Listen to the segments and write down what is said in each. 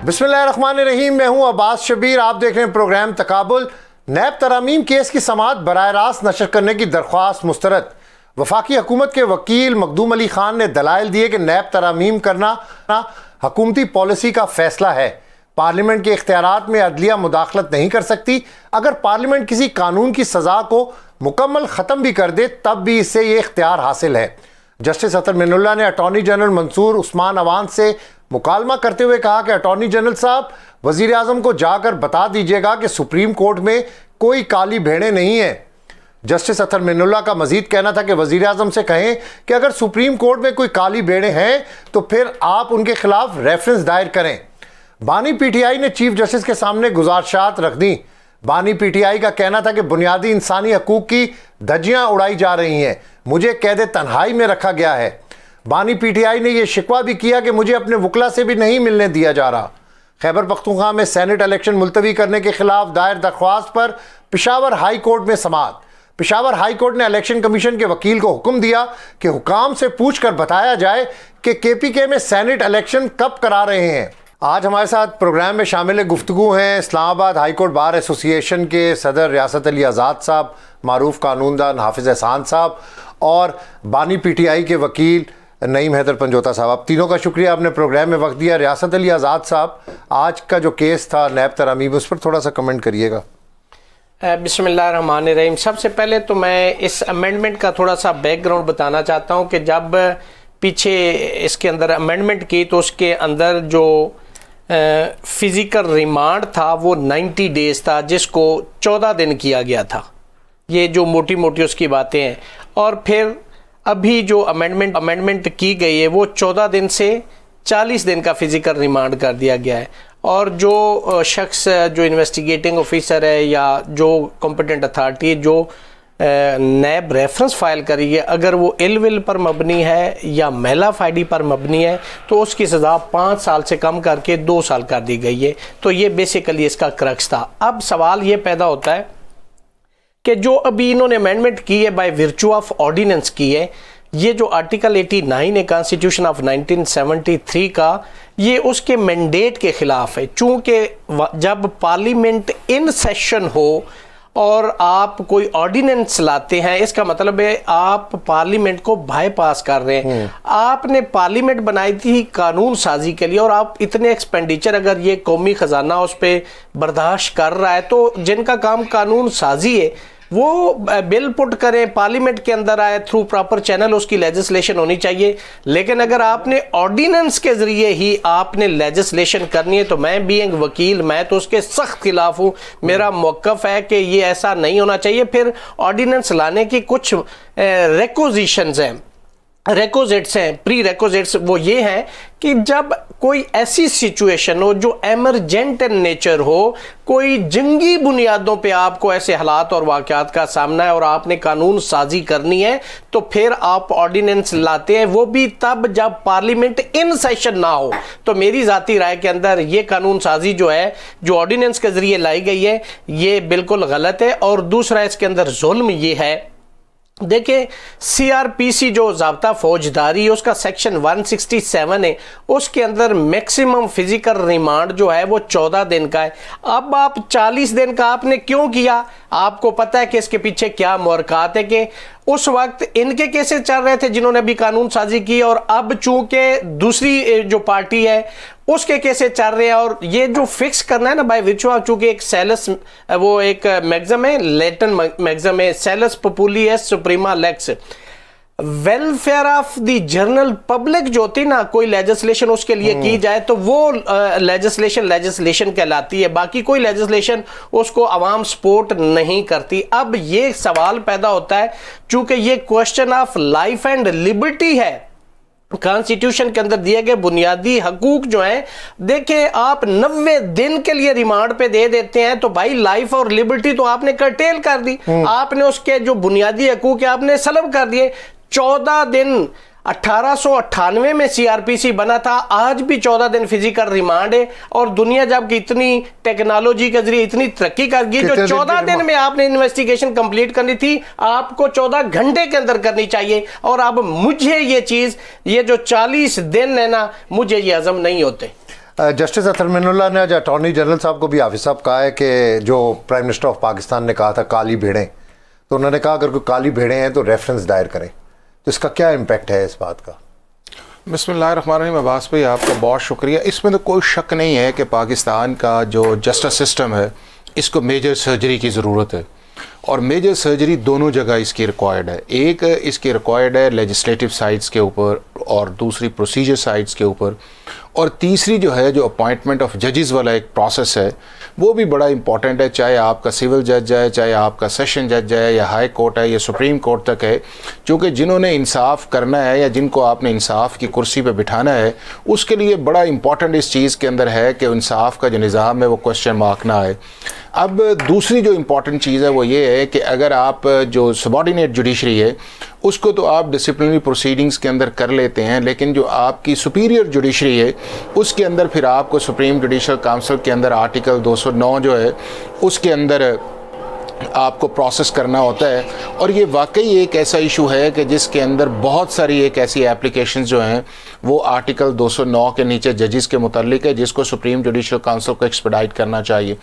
बिस्मिल्लाहिर्रहमानिर्रहीम। मैं हूं अब्बास शबीर। आप देख रहे हैं प्रोग्राम तकाबुल। नैब तरामीम केस की समाअत बराह रास्त नशर करने की दरख्वास्त मुस्तरद। वफाकी हुकूमत के वकील मखदूम अली खान ने दलाइल दिए कि नैब तरामीम करना हुकूमती पॉलिसी का फैसला है। पार्लियामेंट के इख्तियारात में अदलिया मुदाखलत नहीं कर सकती। अगर पार्लियामेंट किसी कानून की सज़ा को मुकम्मल ख़त्म भी कर दे तब भी इससे ये इख्तियार हासिल है। जस्टिस अतर मिनुल्लाह ने अटॉर्नी जनरल मंसूर उस्मान अवान से मुकालमा करते हुए कहा कि अटॉर्नी जनरल साहब, वज़ीर आज़म को जाकर बता दीजिएगा कि सुप्रीम कोर्ट में कोई काली भेड़ें नहीं हैं। जस्टिस अतर मिनुल्लाह का मजीद कहना था कि वज़ीर आज़म से कहें कि अगर सुप्रीम कोर्ट में कोई काली भेड़ें हैं तो फिर आप उनके खिलाफ रेफरेंस दायर करें। बानी पीटीआई ने चीफ जस्टिस के सामने गुजारिशात रख दी। बानी पीटीआई का कहना था कि बुनियादी इंसानी हकूक की धज्जियां उड़ाई जा रही हैं, मुझे कैद तन्हाई में रखा गया है। बानी पीटीआई ने यह शिकवा भी किया कि मुझे अपने वकला से भी नहीं मिलने दिया जा रहा। खैबर पख्तूनख्वा में सेनेट इलेक्शन मुलतवी करने के खिलाफ दायर दरख्वास्त पर पेशावर हाई कोर्ट में समाअत। पेशावर हाई कोर्ट ने इलेक्शन कमीशन के वकील को हुक्म दिया कि हुकाम से पूछ कर बताया जाए कि केपीके में सेनेट इलेक्शन कब करा रहे हैं। आज हमारे साथ प्रोग्राम में शामिल गुफ्तगू हैं Islamabad high court bar association के सदर रियासत अली आज़ाद साहब, मारूफ कानूनदान हाफिज़ एहसान साहब और बानी पीटीआई के वकील नईम हैदर पंजोता साहब। आप तीनों का शुक्रिया, आपने प्रोग्राम में वक्त दिया। रियासत अली आज़ाद साहब, आज का जो केस था नैब तरामीम, उस पर थोड़ा सा कमेंट करिएगा। बिस्मिल्लाहिर्रहमानिर्रहीम। सबसे पहले तो मैं इस अमेंडमेंट का थोड़ा सा बैकग्राउंड बताना चाहता हूँ कि जब पीछे इसके अंदर अमेंडमेंट की तो उसके अंदर जो फिज़िकल रिमांड था वो 90 डेज़ था, जिसको 14 दिन किया गया था। ये जो मोटी मोटी उसकी बातें हैं। और फिर अभी जो अमेंडमेंट की गई है वो 14 दिन से 40 दिन का फिज़िकल रिमांड कर दिया गया है। और जो शख्स जो इन्वेस्टिगेटिंग ऑफिसर है या जो कॉम्पिटेंट अथॉरिटी जो नैब रेफरेंस फाइल करी है, अगर वो इल विल पर मबनी है या मेला फाइडी पर मबनी है तो उसकी सज़ा 5 साल से कम करके 2 साल कर दी गई है। तो ये बेसिकली इसका क्रक्स था। अब सवाल ये पैदा होता है कि जो अभी इन्होंने अमेंडमेंट की है बाय विर्चू ऑफ ऑर्डिनेंस की है, ये जो आर्टिकल 89 है कॉन्स्टिट्यूशन ऑफ 1973 का, ये उसके मैंडेट के खिलाफ है। चूँकि जब पार्लियामेंट इन सेशन हो और आप कोई ऑर्डिनेंस लाते हैं, इसका मतलब है आप पार्लियामेंट को बाईपास कर रहे हैं। आपने पार्लियामेंट बनाई थी कानून साजी के लिए और आप इतने एक्सपेंडिचर अगर ये कौमी खजाना उस पर बर्दाश्त कर रहा है तो जिनका काम कानून साजी है वो बिल पुट करें, पार्लियामेंट के अंदर आए, थ्रू प्रॉपर चैनल उसकी लेजिस्लेशन होनी चाहिए। लेकिन अगर आपने ऑर्डिनेंस के जरिए ही आपने लेजिस्लेशन करनी है तो मैं भी एक वकील, मैं तो उसके सख्त खिलाफ हूँ। मेरा मौक़िफ़ है कि ये ऐसा नहीं होना चाहिए। फिर ऑर्डिनेंस लाने की कुछ रिक्विजिशंस हैं, रेकोजिट्स हैं, प्री रेकोजिट्स। वो ये हैं कि जब कोई ऐसी सिचुएशन हो जो एमरजेंट इन नेचर हो, कोई जंगी बुनियादों पे आपको ऐसे हालात और वाक़यात का सामना है और आपने कानून साजी करनी है, तो फिर आप ऑर्डिनेंस लाते हैं। वो भी तब जब पार्लियामेंट इन सेशन ना हो। तो मेरी ज़ाती राय के अंदर ये कानून साजी जो है, जो ऑर्डिनेंस के ज़रिए लाई गई है, ये बिल्कुल गलत है। और दूसरा इसके अंदर जुल्म ये है, देखिए सीआरपीसी जो ज़ाब्ता फौजदारी है उसका सेक्शन 167 है, उसके अंदर मैक्सिमम फिजिकल रिमांड जो है वो 14 दिन का है। अब आप 40 दिन का आपने क्यों किया? आपको पता है कि इसके पीछे क्या मुहरकात है कि उस वक्त इनके केसेस चल रहे थे जिन्होंने भी कानून साजी की, और अब चूंकि दूसरी जो पार्टी है उसके केसेस चल रहे हैं। और ये जो फिक्स करना है ना बाय विर्चू ऑफ, चूंकि एक सेलस, वो एक मैग्ज़म है, लैटिन मैग्ज़म है, सेलस पॉपुली एस सुप्रीमा लेक्स, welfare of the general public जो होती ना, कोई लेजिस्लेशन उसके लिए की जाए तो वो लेजिस्लेशन कहलाती है। बाकी कोई लेजिस्लेशन उसको आवाम सपोर्ट नहीं करती। अब ये सवाल पैदा होता है, चूंकि ये question of life and liberty है, कॉन्स्टिट्यूशन के अंदर दिए गए बुनियादी हकूक जो हैं, देखें आप 90 दिन के लिए रिमांड पे दे देते हैं तो भाई लाइफ और लिबर्टी तो आपने कर्टेल कर दी। आपने उसके जो बुनियादी हकूक है आपने सलब कर दिए। 14 दिन 1898 में सीआरपीसी बना था, आज भी 14 दिन फिजिकल रिमांड है। और दुनिया जब इतनी टेक्नोलॉजी के जरिए इतनी तरक्की कर गई, जो 14 दिन में आपने इन्वेस्टिगेशन कंप्लीट करनी थी आपको 14 घंटे के अंदर करनी चाहिए। और अब मुझे ये चीज, ये जो 40 दिन है ना, मुझे ये हजम नहीं होते। जस्टिस अतर मिनुल्लाह ने आज अटॉर्नी जनरल साहब को भी हाफिज साहब कहा है कि जो प्राइम मिनिस्टर ऑफ पाकिस्तान ने कहा था काली भेड़ें, तो उन्होंने कहा अगर कोई काली भेड़ें हैं तो रेफरेंस दायर करें, तो इसका क्या इम्पैक्ट है इस बात का? बिस्मिल्लाहिर्रहमानिर्रहीम। अब्बास भाई आपका बहुत शुक्रिया। इसमें तो कोई शक नहीं है कि पाकिस्तान का जो जस्टिस सिस्टम है इसको मेजर सर्जरी की ज़रूरत है, और मेजर सर्जरी दोनों जगह इसकी रिक्वायर्ड है। एक इसकी रिक्वायर्ड है लेजिस्लेटिव साइड्स के ऊपर और दूसरी प्रोसीजर साइड्स के ऊपर, और तीसरी जो है जो अपॉइंटमेंट ऑफ जजेस वाला एक प्रोसेस है वो भी बड़ा इंपॉर्टेंट है, चाहे आपका सिविल जज है, चाहे आपका सेशन जज है, या हाई कोर्ट है, या सुप्रीम कोर्ट तक है, क्योंकि जिन्होंने इंसाफ करना है या जिनको आपने इंसाफ की कुर्सी पे बिठाना है उसके लिए बड़ा इंपॉर्टेंट इस चीज़ के अंदर है कि इंसाफ का जो निज़ाम है वो क्वेश्चन मार्क ना आए। अब दूसरी जो इम्पॉर्टेंट चीज़ है वो ये है कि अगर आप जो सबॉर्डिनेट जुडिशरी है उसको तो आप डिसिप्लिनरी प्रोसीडिंग्स के अंदर कर लेते हैं, लेकिन जो आपकी सुपीरियर जुडिशरी है उसके अंदर फिर आपको सुप्रीम जुडिशल काउंसिल के अंदर आर्टिकल 209 जो है उसके अंदर आपको प्रोसेस करना होता है। और ये वाकई एक ऐसा इशू है कि जिसके अंदर बहुत सारी एक ऐसी एप्लीकेशन जो हैं वो आर्टिकल 209 के नीचे जजेस के मुतालिक है, जिसको सुप्रीम जुडिशल काउंसिल को एक्सपेडाइट करना चाहिए।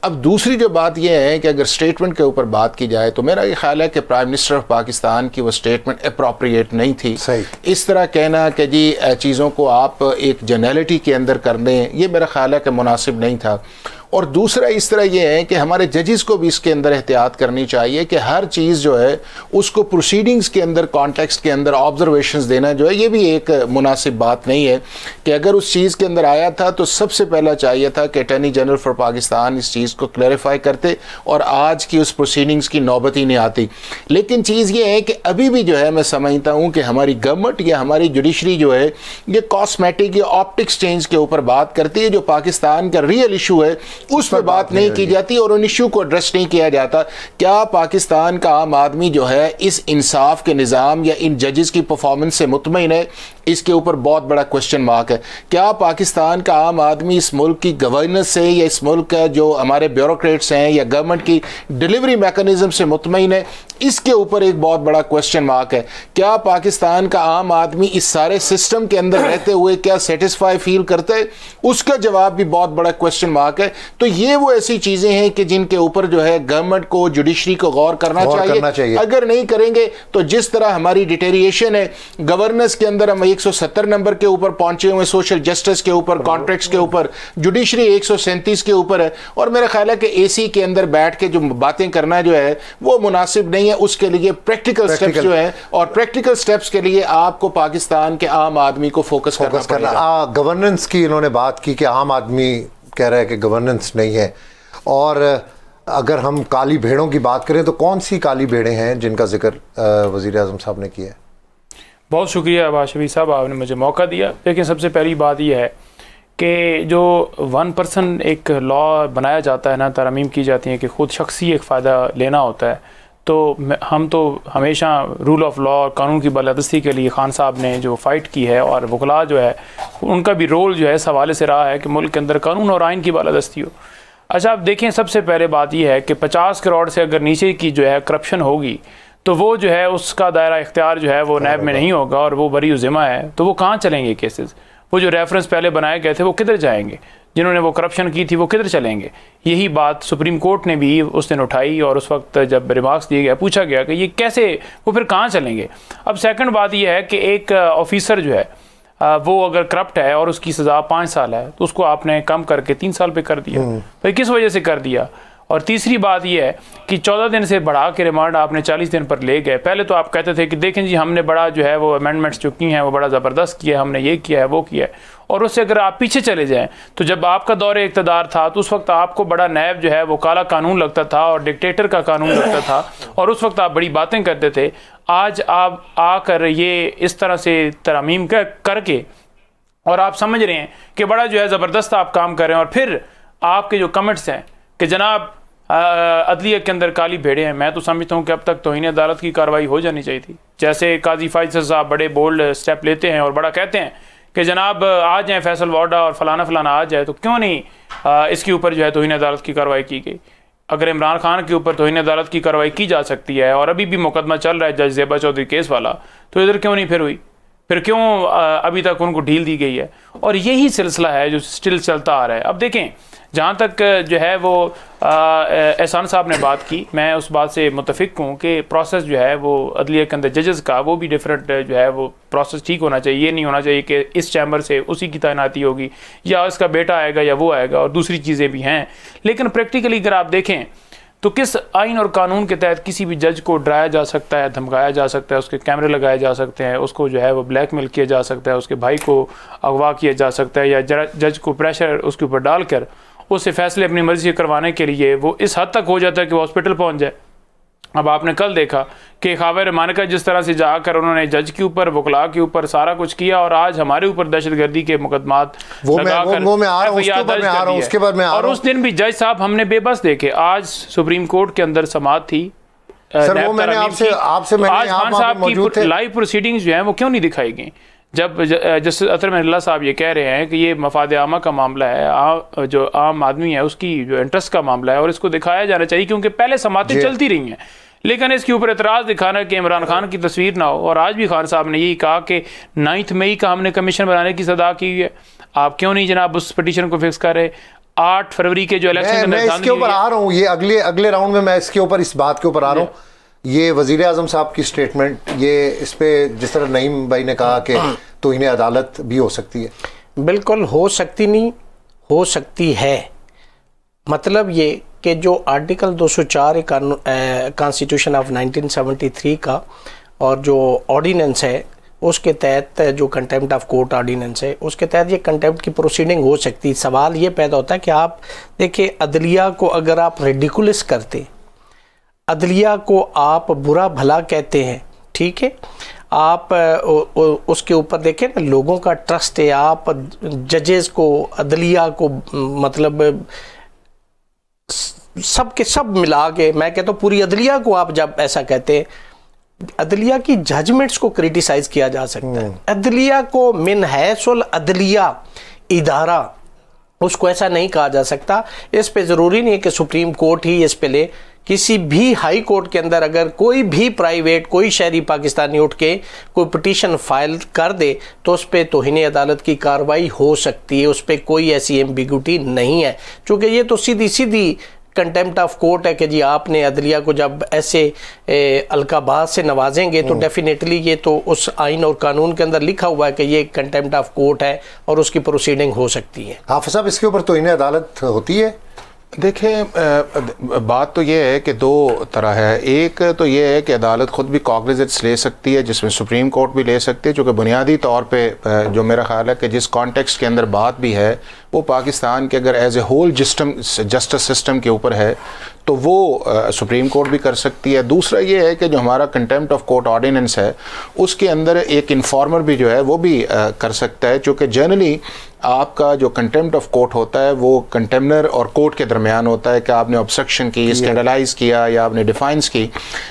अब दूसरी जो बात यह है कि अगर स्टेटमेंट के ऊपर बात की जाए तो मेरा ये ख्याल है कि प्राइम मिनिस्टर ऑफ पाकिस्तान की वो स्टेटमेंट अप्रोप्रिएट नहीं थी। इस तरह कहना कि जी चीज़ों को आप एक जनरलिटी के अंदर कर दें, ये मेरा ख्याल है कि मुनासिब नहीं था। और दूसरा इस तरह ये है कि हमारे जजेस को भी इसके अंदर एहतियात करनी चाहिए कि हर चीज़ जो है उसको प्रोसीडिंग्स के अंदर कॉन्टेक्स्ट के अंदर ऑब्जर्वेशंस देना जो है ये भी एक मुनासिब बात नहीं है कि अगर उस चीज़ के अंदर आया था तो सबसे पहला चाहिए था कि अटॉर्नी जनरल फॉर पाकिस्तान इस चीज़ को क्लैरिफाई करते और आज की उस प्रोसीडिंग्स की नौबत ही नहीं आती। लेकिन चीज़ ये है कि अभी भी जो है मैं समझता हूँ कि हमारी गवर्नमेंट या हमारी जुडिशरी जो है ये कॉस्मेटिक या ऑप्टिक्स चेंज के ऊपर बात करती है, जो पाकिस्तान का रियल इशू है उस पर बात नहीं की जाती और उन इश्यू को एड्रेस नहीं किया जाता। क्या पाकिस्तान का आम आदमी जो है इस इंसाफ के निज़ाम या इन जजेस की परफॉर्मेंस से मुतमईन है? इसके ऊपर बहुत बड़ा क्वेश्चन मार्क है। क्या पाकिस्तान का आम आदमी इस मुल्क की गवर्नेंस से या इस मुल्क का जो हमारे ब्यूरोक्रेट्स हैं या गवर्नमेंट की डिलीवरी मैकेनिज्म से मुतमईन है? इसके ऊपर एक बहुत बड़ा क्वेश्चन मार्क है। क्या पाकिस्तान का आम आदमी इस सारे सिस्टम के अंदर रहते हुए क्या सेटिस्फाई फील करता है? उसका जवाब भी बहुत बड़ा क्वेश्चन मार्क है। तो ये वो ऐसी चीजें हैं कि जिनके ऊपर जो है गवर्नमेंट को जुडिशरी को गौर करना चाहिए। अगर नहीं करेंगे तो जिस तरह हमारी डिटेरिएशन है गवर्नेंस के अंदर, हम 170 नंबर के ऊपर पहुंचे हुए, सोशल जस्टिस के ऊपर, कॉन्ट्रैक्ट्स के ऊपर, जुडिशरी 137 के ऊपर है, और मेरा ख्याल है कि एसी के अंदर बैठ के जो बातें करना जो है वो मुनासिब नहीं है। उसके लिए प्रैक्टिकल स्टेप्स जो है, और प्रैक्टिकल स्टेप्स के लिए आपको पाकिस्तान के आम आदमी को फोकस करना। गवर्नेंस की इन्होंने बात की कि आम आदमी कह रहा है कि गवर्नेंस नहीं है, और अगर हम काली भेड़ों की बात करें तो कौन सी काली भेड़ें हैं जिनका जिक्र वज़ीर आज़म साहब ने किया है? बहुत शुक्रिया अब्बास शफीक साहब, आपने मुझे मौका दिया। लेकिन सबसे पहली बात यह है कि जो 1% एक लॉ बनाया जाता है ना, तरमीम की जाती है कि ख़ुद शख्सी एक फ़ायदा लेना होता है, तो हम तो हमेशा रूल ऑफ लॉ और कानून की बालादस्ती के लिए खान साहब ने जो फ़ाइट की है, और वकला जो है उनका भी रोल जो है इस हवाले से रहा है कि मुल्क के अंदर कानून और आइन की बालादस्ती हो। अच्छा, आप देखें, सबसे पहले बात यह है कि 50 करोड़ से अगर नीचे की जो है करप्शन होगी तो वो जो है उसका दायरा इख्तियार जो है वो नैब में नहीं होगा और वो बरी ज़िम्मा है। तो वो कहाँ चलेंगे केसेस? वो जो रेफरेंस पहले बनाए गए थे वो किधर जाएंगे? जिन्होंने वो करप्शन की थी वो किधर चलेंगे? यही बात सुप्रीम कोर्ट ने भी उस दिन उठाई, और उस वक्त जब रिमार्क्स दिए गए पूछा गया कि ये कैसे, वो फिर कहाँ चलेंगे? अब सेकंड बात यह है कि एक ऑफिसर जो है वो अगर करप्ट है और उसकी सज़ा 5 साल है तो उसको आपने कम करके 3 साल पे कर दिया, भाई किस वजह से कर दिया? और तीसरी बात यह है कि 14 दिन से बढ़ा के रिमांड आपने 40 दिन पर ले गए। पहले तो आप कहते थे कि देखें जी हमने बड़ा जो है वो अमेंडमेंट्स जो की हैं वो बड़ा ज़बरदस्त किया है, हमने ये किया है वो किया है। और उससे अगर आप पीछे चले जाएं तो जब आपका दौरे इक़्तिदार था तो उस वक्त आपको बड़ा नैब जो है वो काला कानून लगता था और डिक्टेटर का कानून लगता था, और उस वक्त आप बड़ी बातें करते थे। आज आप आकर ये इस तरह से तरमीम करके और आप समझ रहे हैं कि बड़ा जो है ज़बरदस्त आप काम कर रहे हैं, और फिर आपके जो कमेंट्स हैं कि जनाब अदलिया के अंदर काली भेड़े हैं। मैं तो समझता हूँ कि अब तक तौहीन अदालत की कार्रवाई हो जानी चाहिए थी। जैसे काजी फैसल साहब बड़े बोल्ड स्टेप लेते हैं और बड़ा कहते हैं कि जनाब आ जाए फैसल वार्डा और फलाना फलाना आ जाए, तो क्यों नहीं इसके ऊपर जो है तौहीन अदालत की कार्रवाई की गई? अगर इमरान खान के ऊपर तौहीन अदालत की कार्रवाई की जा सकती है और अभी भी मुकदमा चल रहा है जज ज़ेबा चौधरी केस वाला, तो इधर क्यों नहीं फिर हुई? फिर क्यों अभी तक उनको ढील दी गई है? और यही सिलसिला है जो स्टिल चलता आ रहा है। अब देखें, जहाँ तक जो है वो एहसान साहब ने बात की, मैं उस बात से मुतफिक हूँ कि प्रोसेस जो है वो अदलिया के अंदर जजेस का वो भी डिफरेंट जो है वो प्रोसेस ठीक होना चाहिए। ये नहीं होना चाहिए कि इस चैम्बर से उसी की तैनाती होगी या इसका बेटा आएगा या वो आएगा, और दूसरी चीज़ें भी हैं। लेकिन प्रैक्टिकली अगर आप देखें तो किस आइन और कानून के तहत किसी भी जज को डराया जा सकता है, धमकाया जा सकता है, उसके कैमरे लगाए जा सकते हैं, उसको जो है वो ब्लैकमेल किया जा सकता है, उसके भाई को अगवा किया जा सकता है, या जज को प्रेशर उसके ऊपर डालकर उससे फैसले अपनी मर्जी से करवाने के लिए वो इस हद तक हो जाता है कि वो हॉस्पिटल पहुंच जाए। अब आपने कल देखा कि ख़ावर मानिका जिस तरह से जाकर उन्होंने जज के ऊपर, वकला के ऊपर सारा कुछ किया, और आज हमारे ऊपर दहशतगर्दी के मुकदमात और उस दिन भी जज साहब हमने बेबस देखे। आज सुप्रीम कोर्ट के अंदर समाअत थी सर, वो मैंने आपसे आज खान साहब की लाइव प्रोसीडिंग्स जो है वो क्यों नहीं दिखाई गई? जब जस्टिस अतर महल्ला साहब ये कह रहे हैं कि ये मफाद आमा का मामला है, जो आम आदमी है उसकी जो इंटरेस्ट का मामला है और इसको दिखाया जाना चाहिए, क्योंकि पहले समातें चलती रही हैं। लेकिन इसके ऊपर एतराज़ दिखाना कि इमरान खान की तस्वीर ना हो, और आज भी खान साहब ने यही कहा कि 9 मई का हमने कमीशन बनाने की सदा की है, आप क्यों नहीं जनाब उस पटिशन को फिक्स कर रहे? 8 फरवरी के जो इलेक्शन मैं इसके ऊपर आ रहा हूँ, ये अगले राउंड में मैं इसके ऊपर इस बात के ऊपर आ रहा हूँ। ये वज़ीर आज़म साहब की स्टेटमेंट, ये इस पे जिस तरह नईम भाई ने कहा कि तौहीन अदालत भी हो सकती है, बिल्कुल हो सकती नहीं, हो सकती है। मतलब ये कि जो आर्टिकल 204 कॉन्स्टिट्यूशन ऑफ 1973 का और जो ऑर्डिनेंस है उसके तहत, जो कंटेम्प्ट ऑफ कोर्ट ऑर्डिनेंस है उसके तहत ये कंटेम्प्ट की प्रोसीडिंग हो सकती है। सवाल ये पैदा होता है कि आप देखिए, अदलिया को अगर आप रेडिकुलस करते, अदलिया को आप बुरा भला कहते हैं, ठीक है, आप उसके ऊपर देखें ना, लोगों का ट्रस्ट है, आप जजेस को, अदलिया को, मतलब सब के सब मिला के मैं कहता हूँ पूरी अदलिया को आप जब ऐसा कहते हैं, अदलिया की जजमेंट्स को क्रिटिसाइज किया जा सकता है। अदलिया को मिन हैसुल अदलिया इदारा, उसको ऐसा नहीं कहा जा सकता। इस पे ज़रूरी नहीं है कि सुप्रीम कोर्ट ही इस पे ले, किसी भी हाई कोर्ट के अंदर अगर कोई भी प्राइवेट, कोई शहरी पाकिस्तानी उठ के कोई पिटीशन फाइल कर दे तो उस पर तौहीन अदालत की कार्रवाई हो सकती है, उस पर कोई ऐसी एम्बिग्यूटी नहीं है, क्योंकि ये तो सीधी सीधी कंटेम्प्ट ऑफ कोर्ट है कि जी आपने अदलिया को जब ऐसे अलकाबाज से नवाजेंगे तो डेफिनेटली ये तो उस आइन और कानून के अंदर लिखा हुआ है कि ये कंटेम्प्ट ऑफ कोर्ट है और उसकी प्रोसीडिंग हो सकती है। हाफिज साहब, इसके ऊपर तौहीन अदालत होती है? देखें, बात तो ये है कि दो तरह है। एक तो ये है कि अदालत ख़ुद भी कॉग्निजेंस ले सकती है, जिसमें सुप्रीम कोर्ट भी ले सकती है, चूँकि बुनियादी तौर पे जो मेरा ख्याल है कि जिस कॉन्टेक्स्ट के अंदर बात भी है वो पाकिस्तान के अगर as a whole justice system के ऊपर है तो वो सुप्रीम कोर्ट भी कर सकती है। दूसरा ये है कि जो हमारा कंटेम्प्ट ऑफ कोर्ट ऑर्डिनेंस है उसके अंदर एक इन्फॉर्मर भी जो है वो भी कर सकता है, चूँकि जनरली आपका जो कंटेम्प्ट ऑफ कोर्ट होता है वो कंटेम्नर और कोर्ट के दरमियान होता है कि आपने ऑब्स्ट्रक्शन की, स्कैंडलाइज किया या आपने डिफाइंस की।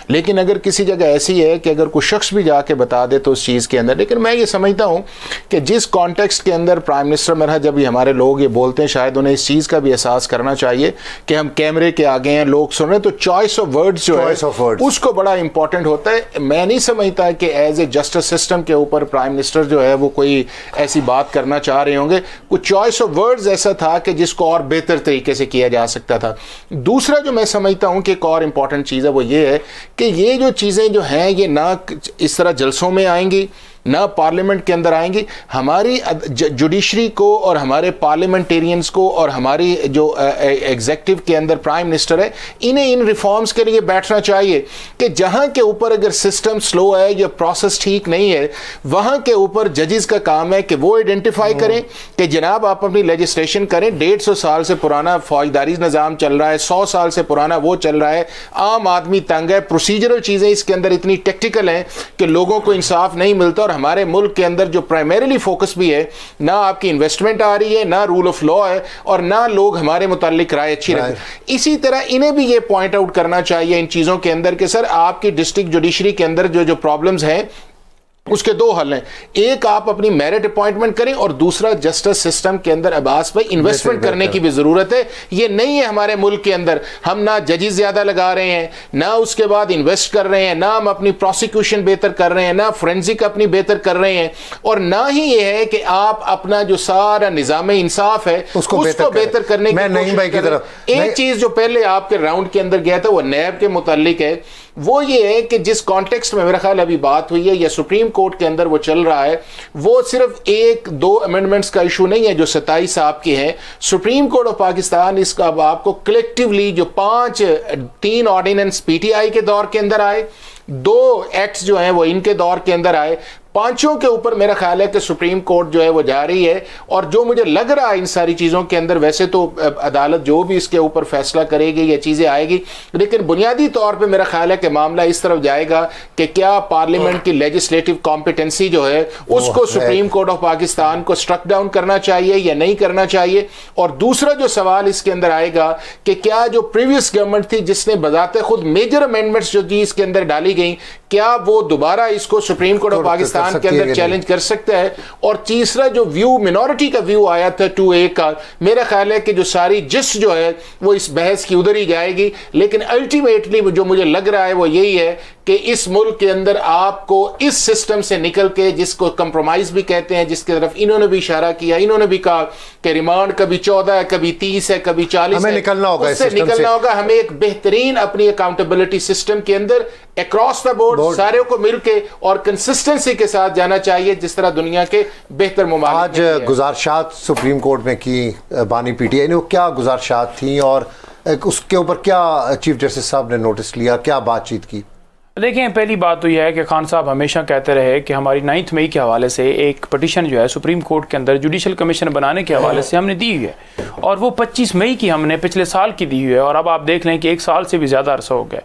लेकिन अगर किसी जगह ऐसी है कि अगर कोई शख्स भी जाके बता दे तो उस चीज़ के अंदर, लेकिन मैं ये समझता हूँ कि जिस कॉन्टेक्स्ट के अंदर प्राइम मिनिस्टर मेरा जब हमारे लोग ये बोलते हैं, शायद उन्हें इस चीज़ का भी एहसास करना चाहिए कि हम कैमरे के आगे हैं, लोग सुन रहे हैं, तो चॉइस ऑफ वर्ड्स जो है उसको बड़ा इंपॉर्टेंट होता है। मैं नहीं समझता कि एज ए जस्टिस सिस्टम के ऊपर प्राइम मिनिस्टर जो है वो कोई ऐसी बात करना चाह रहे होंगे। कुछ चॉइस ऑफ वर्ड्स ऐसा था कि जिसको और बेहतर तरीके से किया जा सकता था। दूसरा जो मैं समझता हूं कि एक और इंपॉर्टेंट चीज़ है वो ये है कि ये जो चीज़ें जो हैं ये ना इस तरह जलसों में आएंगी ना पार्लियामेंट के अंदर आएंगी। हमारी जुडिशरी को और हमारे पार्लियामेंटेरियंस को और हमारी जो एग्जेक्टिव के अंदर प्राइम मिनिस्टर है, इन्हें इन रिफॉर्म्स के लिए बैठना चाहिए कि जहां के ऊपर अगर सिस्टम स्लो है या प्रोसेस ठीक नहीं है, वहां के ऊपर जजेस का काम है कि वो आइडेंटिफाई करें कि जनाब आप अपनी लेजिस्लेशन करें। 150 साल से पुराना फौजदारी निज़ाम चल रहा है, 100 साल से पुराना वो चल रहा है, आम आदमी तंग है, प्रोसीजरल चीज़ें इसके अंदर इतनी टेक्निकल हैं कि लोगों को इंसाफ नहीं मिलता। और हमारे मुल्क के अंदर जो प्राइमरीली फोकस भी है, ना आपकी इन्वेस्टमेंट आ रही है, ना रूल ऑफ लॉ है, और ना लोग हमारे मुतालिक राय अच्छी रखते। इसी तरह इन्हें भी ये पॉइंट आउट करना चाहिए इन चीज़ों के अंदर कि सर आपकी डिस्ट्रिक्ट जुडिशरी के अंदर जो प्रॉब्लम्स हैं उसके दो हल हैं, एक आप अपनी मेरिट अपॉइंटमेंट करें और दूसरा जस्टिस सिस्टम के अंदर अब्बास भाई इन्वेस्टमेंट करने की भी जरूरत है। ये नहीं है हमारे मुल्क के अंदर हम ना जजेस ज्यादा लगा रहे हैं, ना उसके बाद इन्वेस्ट कर रहे हैं, ना हम अपनी प्रोसिक्यूशन बेहतर कर रहे हैं, ना फोरेंसिक अपनी बेहतर कर रहे हैं, और ना ही ये है कि आप अपना जो सारा निजाम इंसाफ है उसको बेहतर करने की कोशिश कर रहे हैं। एक चीज जो पहले आपके राउंड के अंदर गया था वो नैब के मुतालिक है, वो ये है कि जिस कॉन्टेक्स्ट में मेरा ख्याल अभी बात हुई है या सुप्रीम कोर्ट के अंदर वो चल रहा है, वो सिर्फ एक दो अमेंडमेंट्स का इशू नहीं है जो 27 साहब के हैं। सुप्रीम कोर्ट ऑफ पाकिस्तान इसका अब आपको कलेक्टिवली जो 3 ऑर्डिनेंस पीटीआई के दौर के अंदर आए, 2 एक्ट्स जो हैं वो इनके दौर के अंदर आए, पांचों के ऊपर मेरा ख्याल है कि सुप्रीम कोर्ट जो है वो जा रही है। और जो मुझे लग रहा है इन सारी चीज़ों के अंदर, वैसे तो अदालत जो भी इसके ऊपर फैसला करेगी ये चीज़ें आएगी, लेकिन बुनियादी तौर पे मेरा ख्याल है कि मामला इस तरफ जाएगा कि क्या पार्लियामेंट की लेजिस्लेटिव कॉम्पिटेंसी जो है उसको सुप्रीम कोर्ट ऑफ पाकिस्तान को स्ट्रक डाउन करना चाहिए या नहीं करना चाहिए। और दूसरा जो सवाल इसके अंदर आएगा कि क्या जो प्रीवियस गवर्नमेंट थी जिसने बजाते खुद मेजर अमेंडमेंट्स जो जी इसके अंदर डाली गई, क्या वो दोबारा इसको सुप्रीम कोर्ट ऑफ पाकिस्तान के अंदर चैलेंज कर सकता है। और तीसरा जो व्यू मिनॉरिटी का व्यू आया था 2A का, मेरा ख्याल है कि जो सारी जिस जो है वो इस बहस की उधर ही जाएगी, लेकिन अल्टीमेटली जो मुझे लग रहा है वो यही है कि इस मुल्क के अंदर आपको इस सिस्टम से निकल के, जिसको कंप्रोमाइज भी कहते हैं, जिसकी तरफ इन्होंने भी इशारा किया, इन्होंने भी कहा कि रिमांड कभी 14 है, कभी 30 है, कभी 40 हमें निकलना होगा, इससे निकलना होगा। हमें एक बेहतरीन अपनी अकाउंटेबिलिटी सिस्टम के अंदर अक्रॉस द बोर्ड सारे को मिलके और कंसिस्टेंसी के साथ जाना चाहिए, जिस तरह दुनिया के बेहतर मुमालिक। आज गुजारिशात सुप्रीम कोर्ट में की बानी पीटीआई ने, वो क्या गुजारिशात थी और उसके ऊपर क्या चीफ जस्टिस साहब ने नोटिस लिया, क्या बातचीत की? देखें, पहली बात तो यह है कि खान साहब हमेशा कहते रहे कि हमारी 9 मई के हवाले से एक पटिशन जो है सुप्रीम कोर्ट के अंदर जुडिशल कमीशन बनाने के हवाले से हमने दी हुई है, और वो 25 मई की हमने पिछले साल की दी हुई है, और अब आप देख लें कि 1 साल से भी ज़्यादा अरसा हो गया।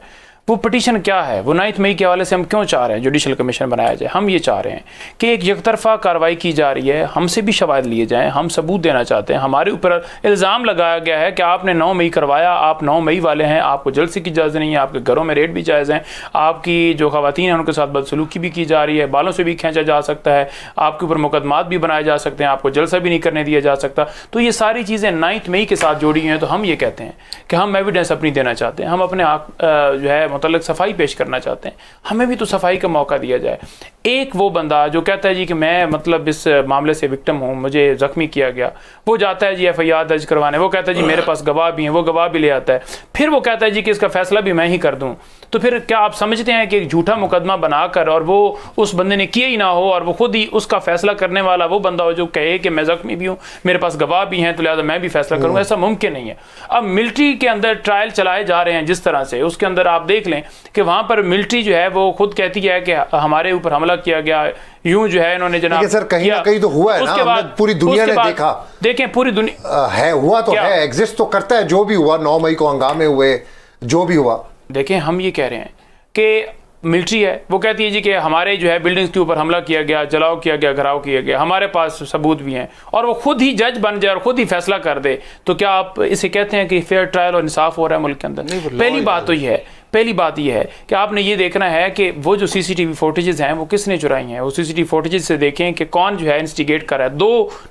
वो पटिशन क्या है, वो 9 मई के हवाले से हम क्यों चाह रहे हैं जुडिशल कमीशन बनाया जाए? हम ये चाह रहे हैं कि एक यकतरफा कार्रवाई की जा रही है, हमसे भी शवाहिद लिए जाएं, हम सबूत देना चाहते हैं। हमारे ऊपर इल्ज़ाम लगाया गया है कि आपने 9 मई करवाया, आप 9 मई वाले हैं, आपको जलसे की इजाज़त नहीं है, आपके घरों में रेड भी जायज़ हैं, आपकी जो ख़वातीन हैं उनके साथ बदसलूकी भी की जा रही है, बालों से भी खींचा जा सकता है, आपके ऊपर मुकदमात भी बनाए जा सकते हैं, आपको जलसा भी नहीं करने दिया जा सकता। तो ये सारी चीज़ें 9 मई के साथ जोड़ी हैं। तो हम ये कहते हैं कि हम एविडेंस अपनी देना चाहते हैं, हम अपने जो है मुतल्लिक़ सफाई पेश करना चाहते हैं, हमें भी तो सफाई का मौका दिया जाए। एक वो बंदा जो कहता है जी कि मैं मतलब इस मामले से विक्टिम हूँ, मुझे जख्मी किया गया, वो जाता है जी FIR दर्ज करवाने, वो कहता है जी मेरे पास गवाह भी हैं, वो गवाह भी ले आता है, फिर वो कहता है जी कि इसका फैसला भी मैं ही कर दूँ। तो फिर क्या आप समझते हैं कि एक झूठा मुकदमा बनाकर और वो उस बंदे ने किया ही ना हो और वो खुद ही उसका फैसला करने वाला वो बंदा हो जो कहे कि मैं जख्मी भी हूँ, मेरे पास गवाह भी हैं, तो लिहाजा मैं भी फैसला करूँगा? ऐसा मुमकिन नहीं है। अब मिलिट्री के अंदर ट्रायल चलाए जा रहे हैं जिस तरह से, उसके अंदर आप देख लें कि वहाँ पर मिलिट्री जो है वो खुद कहती है कि हमारे ऊपर हमला किया गया, यूं जो है इन्होंने जनाब सर कहीं ना कहीं तो हुआ है ना, पूरी दुनिया ने देखा। देखें पूरी दुनिया है, हुआ तो है, एग्जिस्ट तो करता है, जो भी हुआ 9 मई को हंगामे हुए, जो भी हुआ। देखें, हम ये कह रहे हैं कि मिलिट्री है, वो कहती है जी कि हमारे जो है बिल्डिंग्स के ऊपर हमला किया गया, जलाओ किया गया, घराव किया गया, हमारे पास सबूत भी हैं, और वो खुद ही जज बन जाए और खुद ही फैसला कर दे, तो क्या आप इसे कहते हैं कि फेयर ट्रायल और इंसाफ हो रहा है मुल्क के अंदर? पहली बात तो ये है, पहली बात यह है कि आपने ये देखना है कि वो जो CCTV फुटेजेस हैं वो किसने चुराई हैं। वो CCTV फुटेजेस से देखें कि कौन जो है इंस्टिगेट कर रहा है।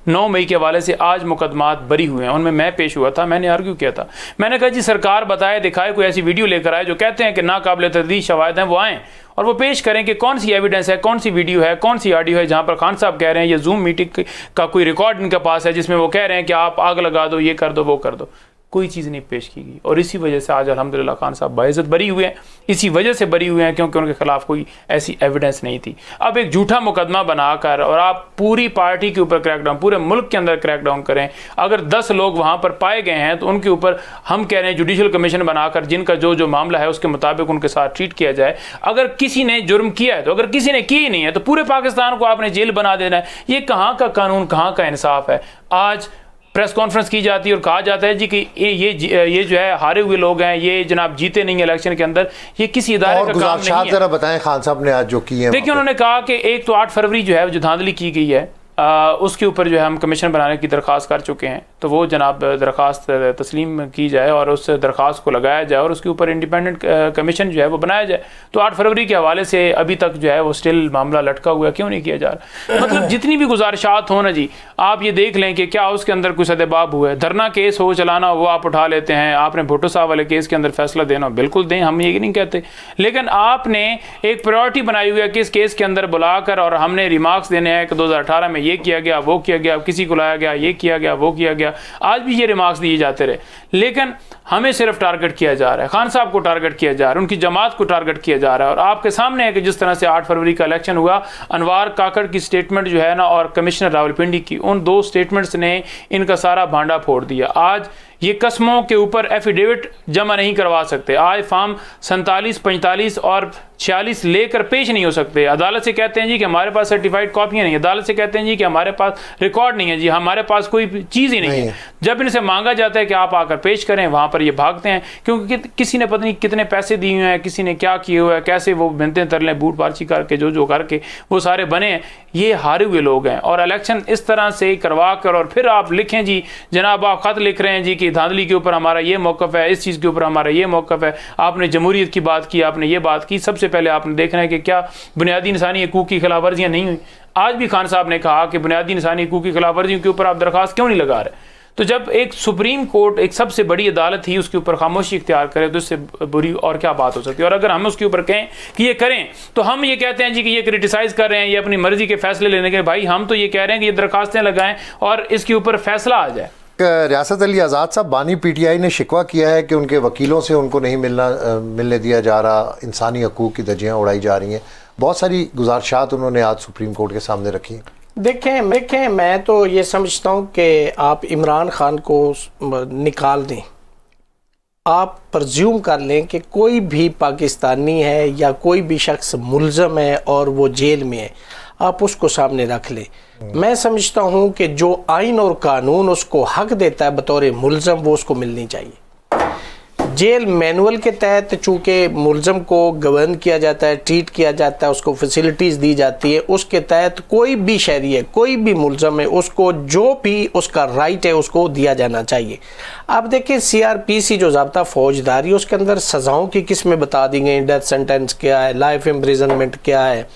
9 मई के हवाले से आज मुकदमात बरी हुए हैं, उनमें मैं पेश हुआ था, मैंने आर्ग्यू किया था, मैंने कहा जी सरकार बताए दिखाए, कोई ऐसी वीडियो लेकर आए जो कहते हैं कि नाकाबिल तर्दीद शवाहिद हैं, वो आएँ और वो पेश करें कि कौन सी एविडेंस है, कौन सी वीडियो है, कौन सी ऑडियो है जहाँ पर खान साहब कह रहे हैं ये जूम मीटिंग का कोई रिकॉर्ड इनके पास है जिसमें वो कह रहे हैं कि आप आग लगा दो, ये कर दो, वो कर दो। कोई चीज़ नहीं पेश की गई, और इसी वजह से आज अल्हम्दुलिल्लाह खान साहब बाइज़्ज़त बरी हुए हैं। इसी वजह से बरी हुए हैं क्योंकि उनके खिलाफ कोई ऐसी एविडेंस नहीं थी। अब एक झूठा मुकदमा बनाकर और आप पूरी पार्टी के ऊपर क्रैकडाउन, पूरे मुल्क के अंदर क्रैकडाउन करें, अगर 10 लोग वहाँ पर पाए गए हैं तो उनके ऊपर हम कह रहे हैं जुडिशल कमीशन बनाकर जिनका जो जो मामला है उसके मुताबिक उनके साथ ट्रीट किया जाए। अगर किसी ने जुर्म किया है तो, अगर किसी ने किया ही नहीं है तो पूरे पाकिस्तान को आपने जेल बना देना है। ये कहाँ का कानून, कहाँ का इंसाफ है? आज प्रेस कॉन्फ्रेंस की जाती है और कहा जाता है जी कि ये जो है हारे हुए लोग हैं, ये जनाब जीते नहीं इलेक्शन के अंदर, ये किसी इदारे का काम नहीं है। जरा बताएं खान साहब ने आज जो किए हैं। देखिए, उन्होंने कहा कि 1 तो 8 फरवरी जो है जो धांधली की गई है उसके ऊपर जो है हम कमीशन बनाने की दरख्वास्त कर चुके हैं तो वो जनाब दरख्वास्त तस्लीम की जाए और उस दरख्वास्त को लगाया जाए और उसके ऊपर इंडिपेंडेंट कमीशन जो है वो बनाया जाए। तो 8 फरवरी के हवाले से अभी तक जो है वो स्टिल मामला लटका हुआ, क्यों नहीं किया जा रहा? मतलब जितनी भी गुजारिशात हो ना जी, आप ये देख लें कि क्या उसके अंदर कोई सदेबाब हुआ है। धरना केस हो चलाना वो आप उठा लेते हैं, आपने भुट्टो साहब वाले केस के अंदर फैसला देना, बिल्कुल दें, हम ये नहीं कहते, लेकिन आपने एक प्रायोरिटी बनाई हुई है कि इस केस के अंदर बुलाकर और हमने रिमार्क्स देने हैं कि 2018 में ये किया गया, वो किया गया, किसी को लाया गया, ये किया गया, वो किया गया। आज भी ये रिमार्क्स दिए जाते रहे, लेकिन हमें सिर्फ टारगेट किया जा रहा है, खान साहब को टारगेट किया जा रहा है, उनकी जमात को टारगेट किया जा रहा है। और आपके सामने है कि जिस तरह से 8 फरवरी का इलेक्शन हुआ, अनवार काकड़ की स्टेटमेंट जो है ना और कमिश्नर रावलपिंडी की, उन 2 स्टेटमेंट्स ने इनका सारा भांडा फोड़ दिया। आज ये कस्मों के ऊपर एफिडेविट जमा नहीं करवा सकते, आज फॉर्म 47, 45 और 46 लेकर पेश नहीं हो सकते। अदालत से कहते हैं जी कि हमारे पास सर्टिफाइड कॉपियां नहीं है, अदालत से कहते हैं जी कि हमारे पास रिकॉर्ड नहीं है, जी हमारे पास कोई चीज़ ही नहीं है। जब इनसे मांगा जाता है कि आप आकर पेश करें, वहाँ पर ये भागते हैं, क्योंकि किसी ने पता नहीं कितने पैसे दिए हुए हैं, किसी ने क्या किए हुए हैं, कैसे वो बिनते तरले बूट पार्ची करके जो करके वो सारे बने हैं। ये हारे हुए लोग हैं और इलेक्शन इस तरह से करवा कर और फिर आप लिखें जी जनाब, आप ख़त लिख रहे हैं जी कि धांधली के ऊपर हमारा ये मौक़िफ़ है, इस चीज़ के ऊपर हमारा ये मौक़िफ़ है। आपने जमहूरियत की बात की, आपने ये बात की, सबसे पहले आपने देखना है कि क्या बुनियादी इंसानी हकूक़ की खिलाफ वर्जियाँ नहीं हुई। आज भी खान साहब ने कहा कि बुनियादी इंसानी हकूक़ की खिलाफ वर्जियों के ऊपर आप दरख्वास्त क्यों नहीं लगा रहे। तो जब एक सुप्रीम कोर्ट, एक सबसे बड़ी अदालत ही उसके ऊपर खामोशी इख्तियार करे, तो इससे बुरी और क्या बात हो सकती है। और अगर हम उसके ऊपर कहें कि ये करें, तो हम ये कहते हैं जी कि ये क्रिटिसाइज़ कर रहे हैं, ये अपनी मर्जी के फैसले लेने के। भाई हम तो ये कह रहे हैं कि ये दरखास्तें लगाएं और इसके ऊपर फैसला आ जाए। रियासत अली आज़ाद साहब, बानी PTI ने शिकवा किया है कि उनके वकीलों से उनको नहीं मिलने दिया जा रहा, इंसानी हकूक़ की धज्जियाँ उड़ाई जा रही हैं। बहुत सारी गुजारिशात उन्होंने आज सुप्रीम कोर्ट के सामने रखी। देखें मैं तो ये समझता हूँ कि आप इमरान खान को निकाल दें, आप प्रज्यूम कर लें कि कोई भी पाकिस्तानी है या कोई भी शख्स मुल्ज़म है और वो जेल में है, आप उसको सामने रख लें। मैं समझता हूँ कि जो आइन और कानून उसको हक देता है बतौर मुल्ज़म, वो उसको मिलनी चाहिए। जेल मैनुअल के तहत चूँकि मुल्ज़म को गवर्न किया जाता है, ट्रीट किया जाता है, उसको फैसिलिटीज़ दी जाती है, उसके तहत कोई भी शहरी है, कोई भी मुल्ज़म है, उसको जो भी उसका राइट है उसको दिया जाना चाहिए। अब देखें CRPC जो ज़ाब्ता फौजदारी, उसके अंदर सज़ाओं की किस्में बता दी गई, डेथ सेंटेंस क्या है, लाइफ इम्प्रिजनमेंट क्या है,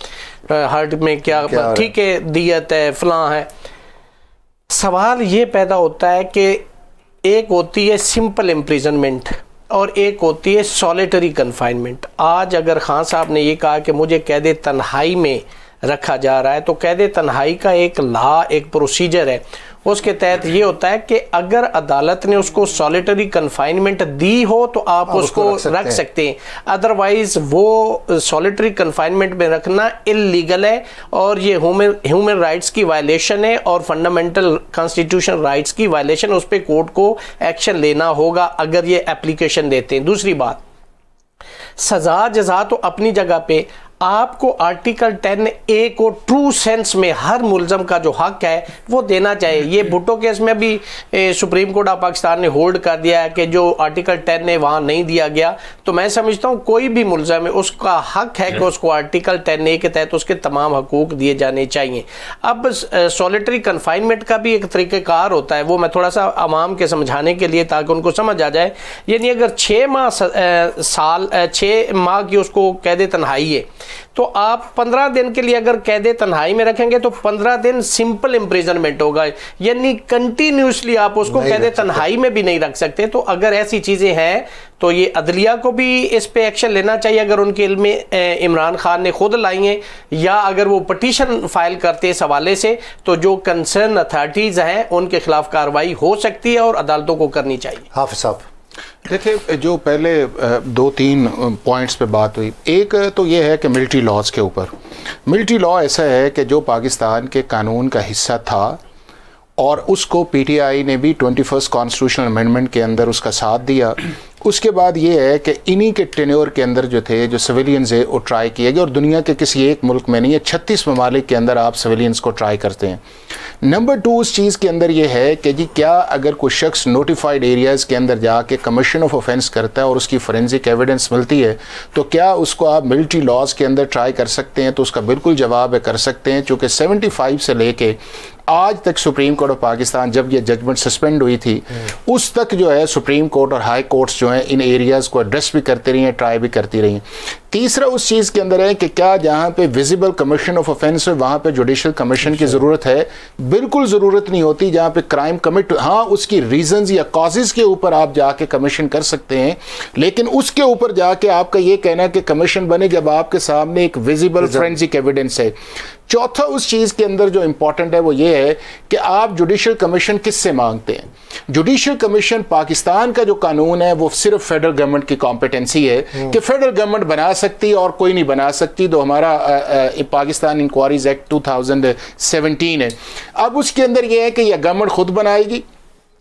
हार्ट में क्या ठीक है, दियत है, फलां है। सवाल ये पैदा होता है कि एक होती है सिंपल इम्प्रिजनमेंट और एक होती है सॉलिटरी कन्फाइनमेंट। आज अगर खान साहब ने ये कहा कि मुझे कैद तन्हाई में रखा जा रहा है, तो कैद तन्हाई का एक एक प्रोसीजर है, उसके तहत ये होता है कि अगर अदालत ने उसको सॉलिटरी कन्फाइनमेंट दी हो तो आप उसको रख सकते हैं, अदरवाइज वो सॉलिटरी कन्फाइनमेंट में रखना इल्लीगल है और ये ह्यूमन राइट्स की वायलेशन है और फंडामेंटल कॉन्स्टिट्यूशन राइट्स की वायलेशन। उस पर कोर्ट को एक्शन लेना होगा अगर ये एप्लीकेशन देते हैं। दूसरी बात, सजा जजा तो अपनी जगह पे, आपको आर्टिकल 10A को ट्रू सेंस में हर मुल्ज़म का जो हक है वो देना चाहिए। ये भुट्टो केस में भी सुप्रीम कोर्ट ऑफ पाकिस्तान ने होल्ड कर दिया है कि जो आर्टिकल 10A वहाँ नहीं दिया गया। तो मैं समझता हूँ कोई भी मुल्ज़म है उसका हक है कि उसको आर्टिकल 10A के तहत उसके तमाम हकूक़ दिए जाने चाहिए। अब सॉलिटरी कन्फाइनमेंट का भी एक तरीक़ेकार होता है, वो मैं थोड़ा सा आवाम के समझाने के लिए ताकि उनको समझ आ जाए। यानी अगर 6 माह की उसको कैद तन्हाई है, तो आप 15 दिन के लिए अगर कैद तन्हाई में रखेंगे तो 15 दिन सिंपल इम्प्रिजनमेंट होगा, यानी कंटिन्यूसली आप उसको कैद तन्हाई में भी नहीं रख सकते। तो अगर ऐसी चीज़ें हैं तो ये अदलिया को भी इस पे एक्शन लेना चाहिए अगर उनके इल्म में इमरान खान ने खुद लाई हैं, या अगर वो पटिशन फाइल करते इस हवाले से तो जो कंसर्न अथॉरिटीज़ हैं उनके खिलाफ कार्रवाई हो सकती है और अदालतों को करनी चाहिए। हाफिज साहब, देखिए, जो पहले 2-3 पॉइंट्स पे बात हुई, एक तो ये है कि मिलिट्री लॉज के ऊपर, मिलिट्री लॉ ऐसा है कि जो पाकिस्तान के कानून का हिस्सा था और उसको PTI ने भी 21st कॉन्स्टिट्यूशनल अमेंडमेंट के अंदर उसका साथ दिया। उसके बाद ये है कि इन्हीं के टेन्योर के अंदर जो थे, जो सिविलियंस है वो ट्राई किए गए, और दुनिया के किसी एक मुल्क में नहीं है, 36 ममालिक के अंदर आप सिविलियंस को ट्राई करते हैं। नंबर 2 उस चीज़ के अंदर ये है कि जी क्या अगर कोई शख्स नोटिफाइड एरियाज़ के अंदर जाके कमीशन ऑफ ऑफेंस करता है और उसकी फोरेंसिक एविडेंस मिलती है, तो क्या उसको आप मिलिट्री लॉज के अंदर ट्राई कर सकते हैं? तो उसका बिल्कुल जवाब है कर सकते हैं, चूँकि 75 से लेके आज तक सुप्रीम कोर्ट ऑफ पाकिस्तान जब ये जजमेंट सस्पेंड हुई थी उस तक जो है सुप्रीम कोर्ट और हाई कोर्ट्स जो हैं इन एरियाज़ को एड्रेस भी करती रही हैं, ट्राई भी करती रही हैं। तीसरा उस चीज़ के अंदर है कि क्या जहाँ पे विजिबल कमीशन ऑफ ऑफेंस है वहाँ पे जुडिशल कमीशन की ज़रूरत है? बिल्कुल ज़रूरत नहीं होती। जहाँ पे क्राइम कमिट, हाँ उसकी रीजंस या कॉजेज़ के ऊपर आप जाके कमीशन कर सकते हैं, लेकिन उसके ऊपर जाके आपका ये कहना कि कमीशन बने जब आपके सामने एक विजिबल फोरेंसिक एविडेंस है। चौथा उस चीज़ के अंदर जो इंपॉर्टेंट है वो ये है कि आप जुडिशल कमीशन किससे मांगते हैं। जुडिशल कमीशन पाकिस्तान का जो कानून है वो सिर्फ फेडरल गवर्नमेंट की कॉम्पिटेंसी है कि फेडरल गवर्नमेंट बना सकती है और कोई नहीं बना सकती। तो हमारा पाकिस्तान इंक्वायरीज एक्ट 2017 है। अब उसके अंदर ये है कि यह गवर्नमेंट खुद बनाएगी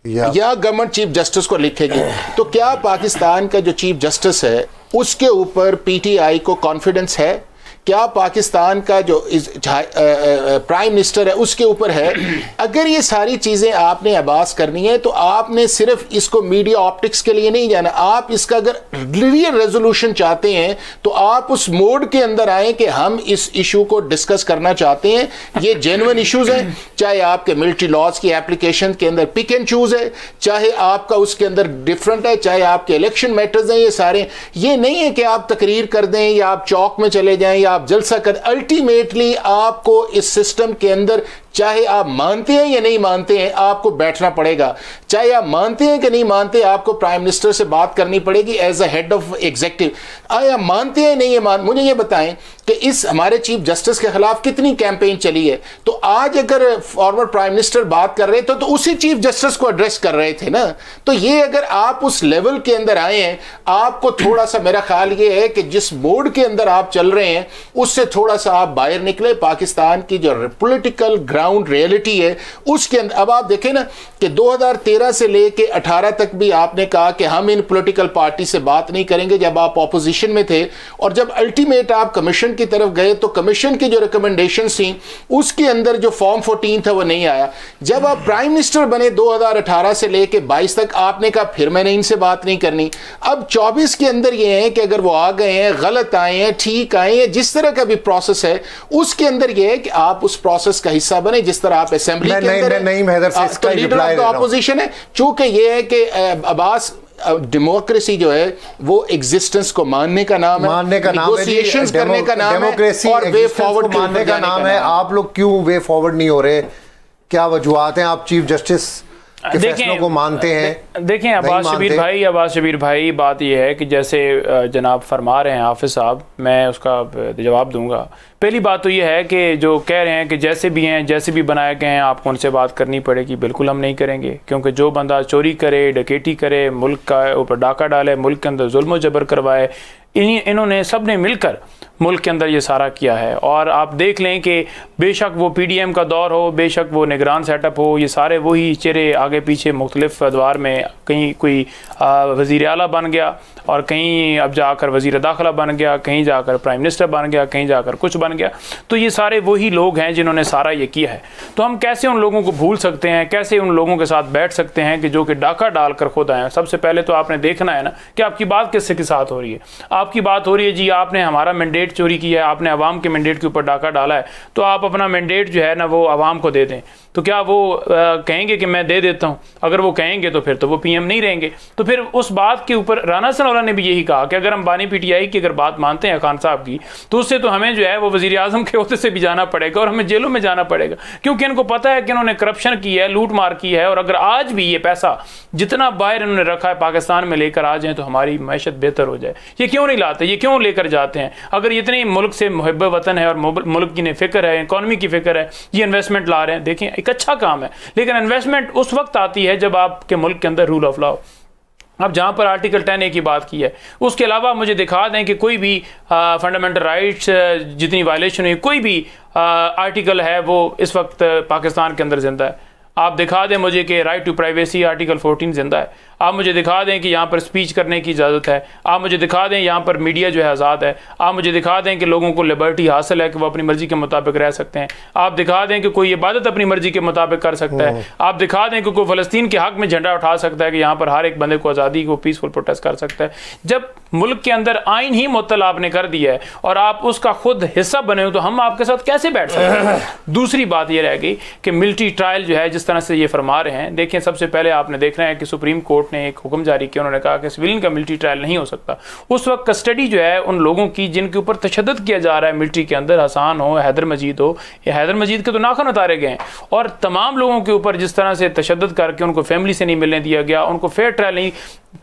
या गवर्नमेंट चीफ जस्टिस को लिखेगी। तो क्या पाकिस्तान का जो चीफ जस्टिस है उसके ऊपर पीटीआई को कॉन्फिडेंस है? क्या पाकिस्तान का जो प्राइम मिनिस्टर है उसके ऊपर है? अगर ये सारी चीज़ें आपने आबास करनी है तो आपने सिर्फ इसको मीडिया ऑप्टिक्स के लिए नहीं जाना। आप इसका अगर रियल रेजोल्यूशन चाहते हैं तो आप उस मोड के अंदर आए कि हम इस इशू को डिस्कस करना चाहते हैं। ये जेन्युइन इश्यूज हैं, चाहे आपके मिलिट्री लॉज की एप्लीकेशन के अंदर पिक एंड चूज है, चाहे आपका उसके अंदर डिफरेंट है, चाहे आपके इलेक्शन मैटर्स हैं। ये सारे, ये नहीं है कि आप तकरीर कर दें या आप चौक में चले जाएं या आप जलसा कर। अल्टीमेटली आपको इस सिस्टम के अंदर, चाहे आप मानते हैं या नहीं मानते हैं, आपको बैठना पड़ेगा। चाहे आप मानते हैं कि नहीं मानते, आपको प्राइम मिनिस्टर से बात करनी पड़ेगी as a head of executive. आया मानते हैं नहीं है मुझे ये बताएं कि इस हमारे चीफ जस्टिस के खिलाफ कितनी कैंपेन चली है। तो आज अगर फॉर्मर प्राइम मिनिस्टर बात कर रहे थे तो उसी चीफ जस्टिस को एड्रेस कर रहे थे ना। तो ये अगर आप उस लेवल के अंदर आए हैं, आपको थोड़ा सा, मेरा ख्याल ये है कि जिस मोड के अंदर आप चल रहे हैं उससे थोड़ा सा आप बाहर निकले। पाकिस्तान की जो पॉलिटिकल ग्राउंड रियलिटी है उसके अंदर अब आप देखें ना कि 2013 से लेके 18 तक भी आपने कहा कि हम इन पॉलिटिकल पार्टी से बात नहीं करेंगे जब आप ऑपोजिशन में थे, और जब अल्टीमेट आप कमीशन की तरफ गए तो कमीशन की जो रिकमेंडेशन थी उसके अंदर जो फॉर्म 14 था वो नहीं आया। जब आप प्राइम मिनिस्टर बने 2018 से लेके 22 तक, आपने कहा फिर मैंने इनसे बात नहीं करनी। अब 24 के अंदर ये है कि अगर वो आ गए हैं, गलत आए हैं, ठीक आए हैं, जिस तरह का भी प्रोसेस है उसके अंदर ये है कि आप उस प्रोसेस का हिस्सा बने जिस तरह आप असेंबली के अंदर तो लीडर ऑफ द ऑपोजिशन है। चूंकि ये है कि अब्बास डेमोक्रेसी जो है वो एग्जिस्टेंस को मानने का नाम है, नेगोशिएशंस करने का नाम है और वे फॉरवर्ड मानने का नाम है। आप लोग क्यों वे फॉरवर्ड नहीं हो रहे? क्या वजूहात हैं? आप चीफ जस्टिस के फैसलों को मानते हैं? देखें अब्बास शबीर भाई, बात यह है कि जैसे जनाब फरमा रहे हैं हाफिज साहब, मैं उसका जवाब दूंगा। पहली बात तो ये है कि जो कह रहे हैं कि जैसे भी हैं, जैसे भी बनाए गए हैं, आपको उनसे बात करनी पड़ेगी। बिल्कुल हम नहीं करेंगे, क्योंकि जो बंदा चोरी करे, डकैती करे, मुल्क का ऊपर डाका डाले, मुल्क के अंदर जुल्म जबर करवाए, इन्होंने सब ने मिलकर मुल्क के अंदर ये सारा किया है। और आप देख लें कि बेशक वो पीडीएम का दौर हो, बेशक वो निगरान सेटअप हो, ये सारे वही चेहरे आगे पीछे मुख्तलिफ अदवार में, कहीं कोई वज़ीर आला बन गया और कहीं अब जाकर वज़ीर दाखिला बन गया, कहीं जाकर प्राइम मिनिस्टर बन गया, कहीं जाकर कुछ बन गया। तो ये सारे वही लोग हैं जिन्होंने सारा ये किया है। तो हम कैसे उन लोगों को भूल सकते हैं, कैसे उन लोगों के साथ बैठ सकते हैं कि जो कि डाका डाल कर खुद आए हैं। सबसे पहले तो आपने देखना है ना कि आपकी बात किससे के साथ हो रही है। आपकी बात हो रही है जी आपने हमारा मैंडेट चोरी किया है, आपने अवाम के मैंडेट के ऊपर डाका डाला है, तो आप अपना मैंडेट जो है ना वो अवाम को दे दें। तो क्या वो कहेंगे कि मैं दे देता हूं? अगर वो कहेंगे तो फिर तो वो पीएम नहीं रहेंगे। तो फिर उस बात के ऊपर राना सनौरा ने भी यही कहा कि अगर हम बानी पीटीआई की अगर बात मानते हैं खान साहब की, तो उससे तो हमें जो है वो वज़ीर आज़म के ओहदे से भी जाना पड़ेगा और हमें जेलों में जाना पड़ेगा, क्योंकि इनको पता है कि इन्होंने करप्शन की है, लूट मार की है। और अगर आज भी ये पैसा जितना बाहर इन्होंने रखा है पाकिस्तान में लेकर आ जाए तो हमारी मैशत बेहतर हो जाए। ये क्यों नहीं लाते? ये क्यों लेकर जाते हैं? अगर इतनी मुल्क से मुहब्ब वतन है और मुल्क की फिक्र है, इकॉनमी की फिक्र है, ये इन्वेस्टमेंट ला रहे हैं, देखें एक अच्छा काम है। लेकिन इन्वेस्टमेंट उस वक्त आती है जब आपके मुल्क के अंदर रूल ऑफ लॉ। अब जहाँ पर आर्टिकल 10A की बात की है, उसके अलावा मुझे दिखा दें कि कोई भी फंडामेंटल राइट्स जितनी वायलेशन हुई, कोई भी आर्टिकल है वो इस वक्त पाकिस्तान के अंदर जिंदा है। आप दिखा दें मुझे कि राइट टू प्राइवेसी आर्टिकल 14 जिंदा है। आप मुझे दिखा दें कि यहाँ पर स्पीच करने की इजाज़त है, आप मुझे दिखा दें यहाँ पर मीडिया जो है आज़ाद है, आप मुझे दिखा दें कि लोगों को लिबर्टी हासिल है कि वो अपनी मर्जी के मुताबिक रह सकते हैं, आप दिखा दें कि कोई इबादत अपनी मर्जी के मुताबिक कर सकता है, आप दिखा दें कि कोई फ़लस्तीन के हक़ में झंडा उठा सकता है कि यहाँ पर हर एक बंदे को आज़ादी को पीसफुल प्रोटेस्ट कर सकता है। जब मुल्क के अंदर आइन ही मुअत्तल आपने कर दिया है और आप उसका खुद हिस्सा बने हो तो हम आपके साथ कैसे बैठ सकते हैं। दूसरी बात यह रह गई कि मिलिट्री ट्रायल जो है जिस तरह से ये फरमा रहे हैं, देखें सबसे पहले आपने देखना है कि सुप्रीम कोर्ट ने एक हुक्म जारी किया, उन्होंने कहा कि सिविलियन का मिलिट्री ट्रायल नहीं हो सकता। उस वक्त कस्टडी जो है उन लोगों की जिनके ऊपर तशद्दुद किया जा रहा है मिलिट्री के अंदर, हसान हो, हैदर मजीद हो, या हैदर मजीद के तो नाखून उतारे गए और तमाम लोगों के ऊपर जिस तरह से तशद्दुद करके उनको फैमिली से नहीं मिलने दिया गया, उनको फेयर ट्रायल नहीं।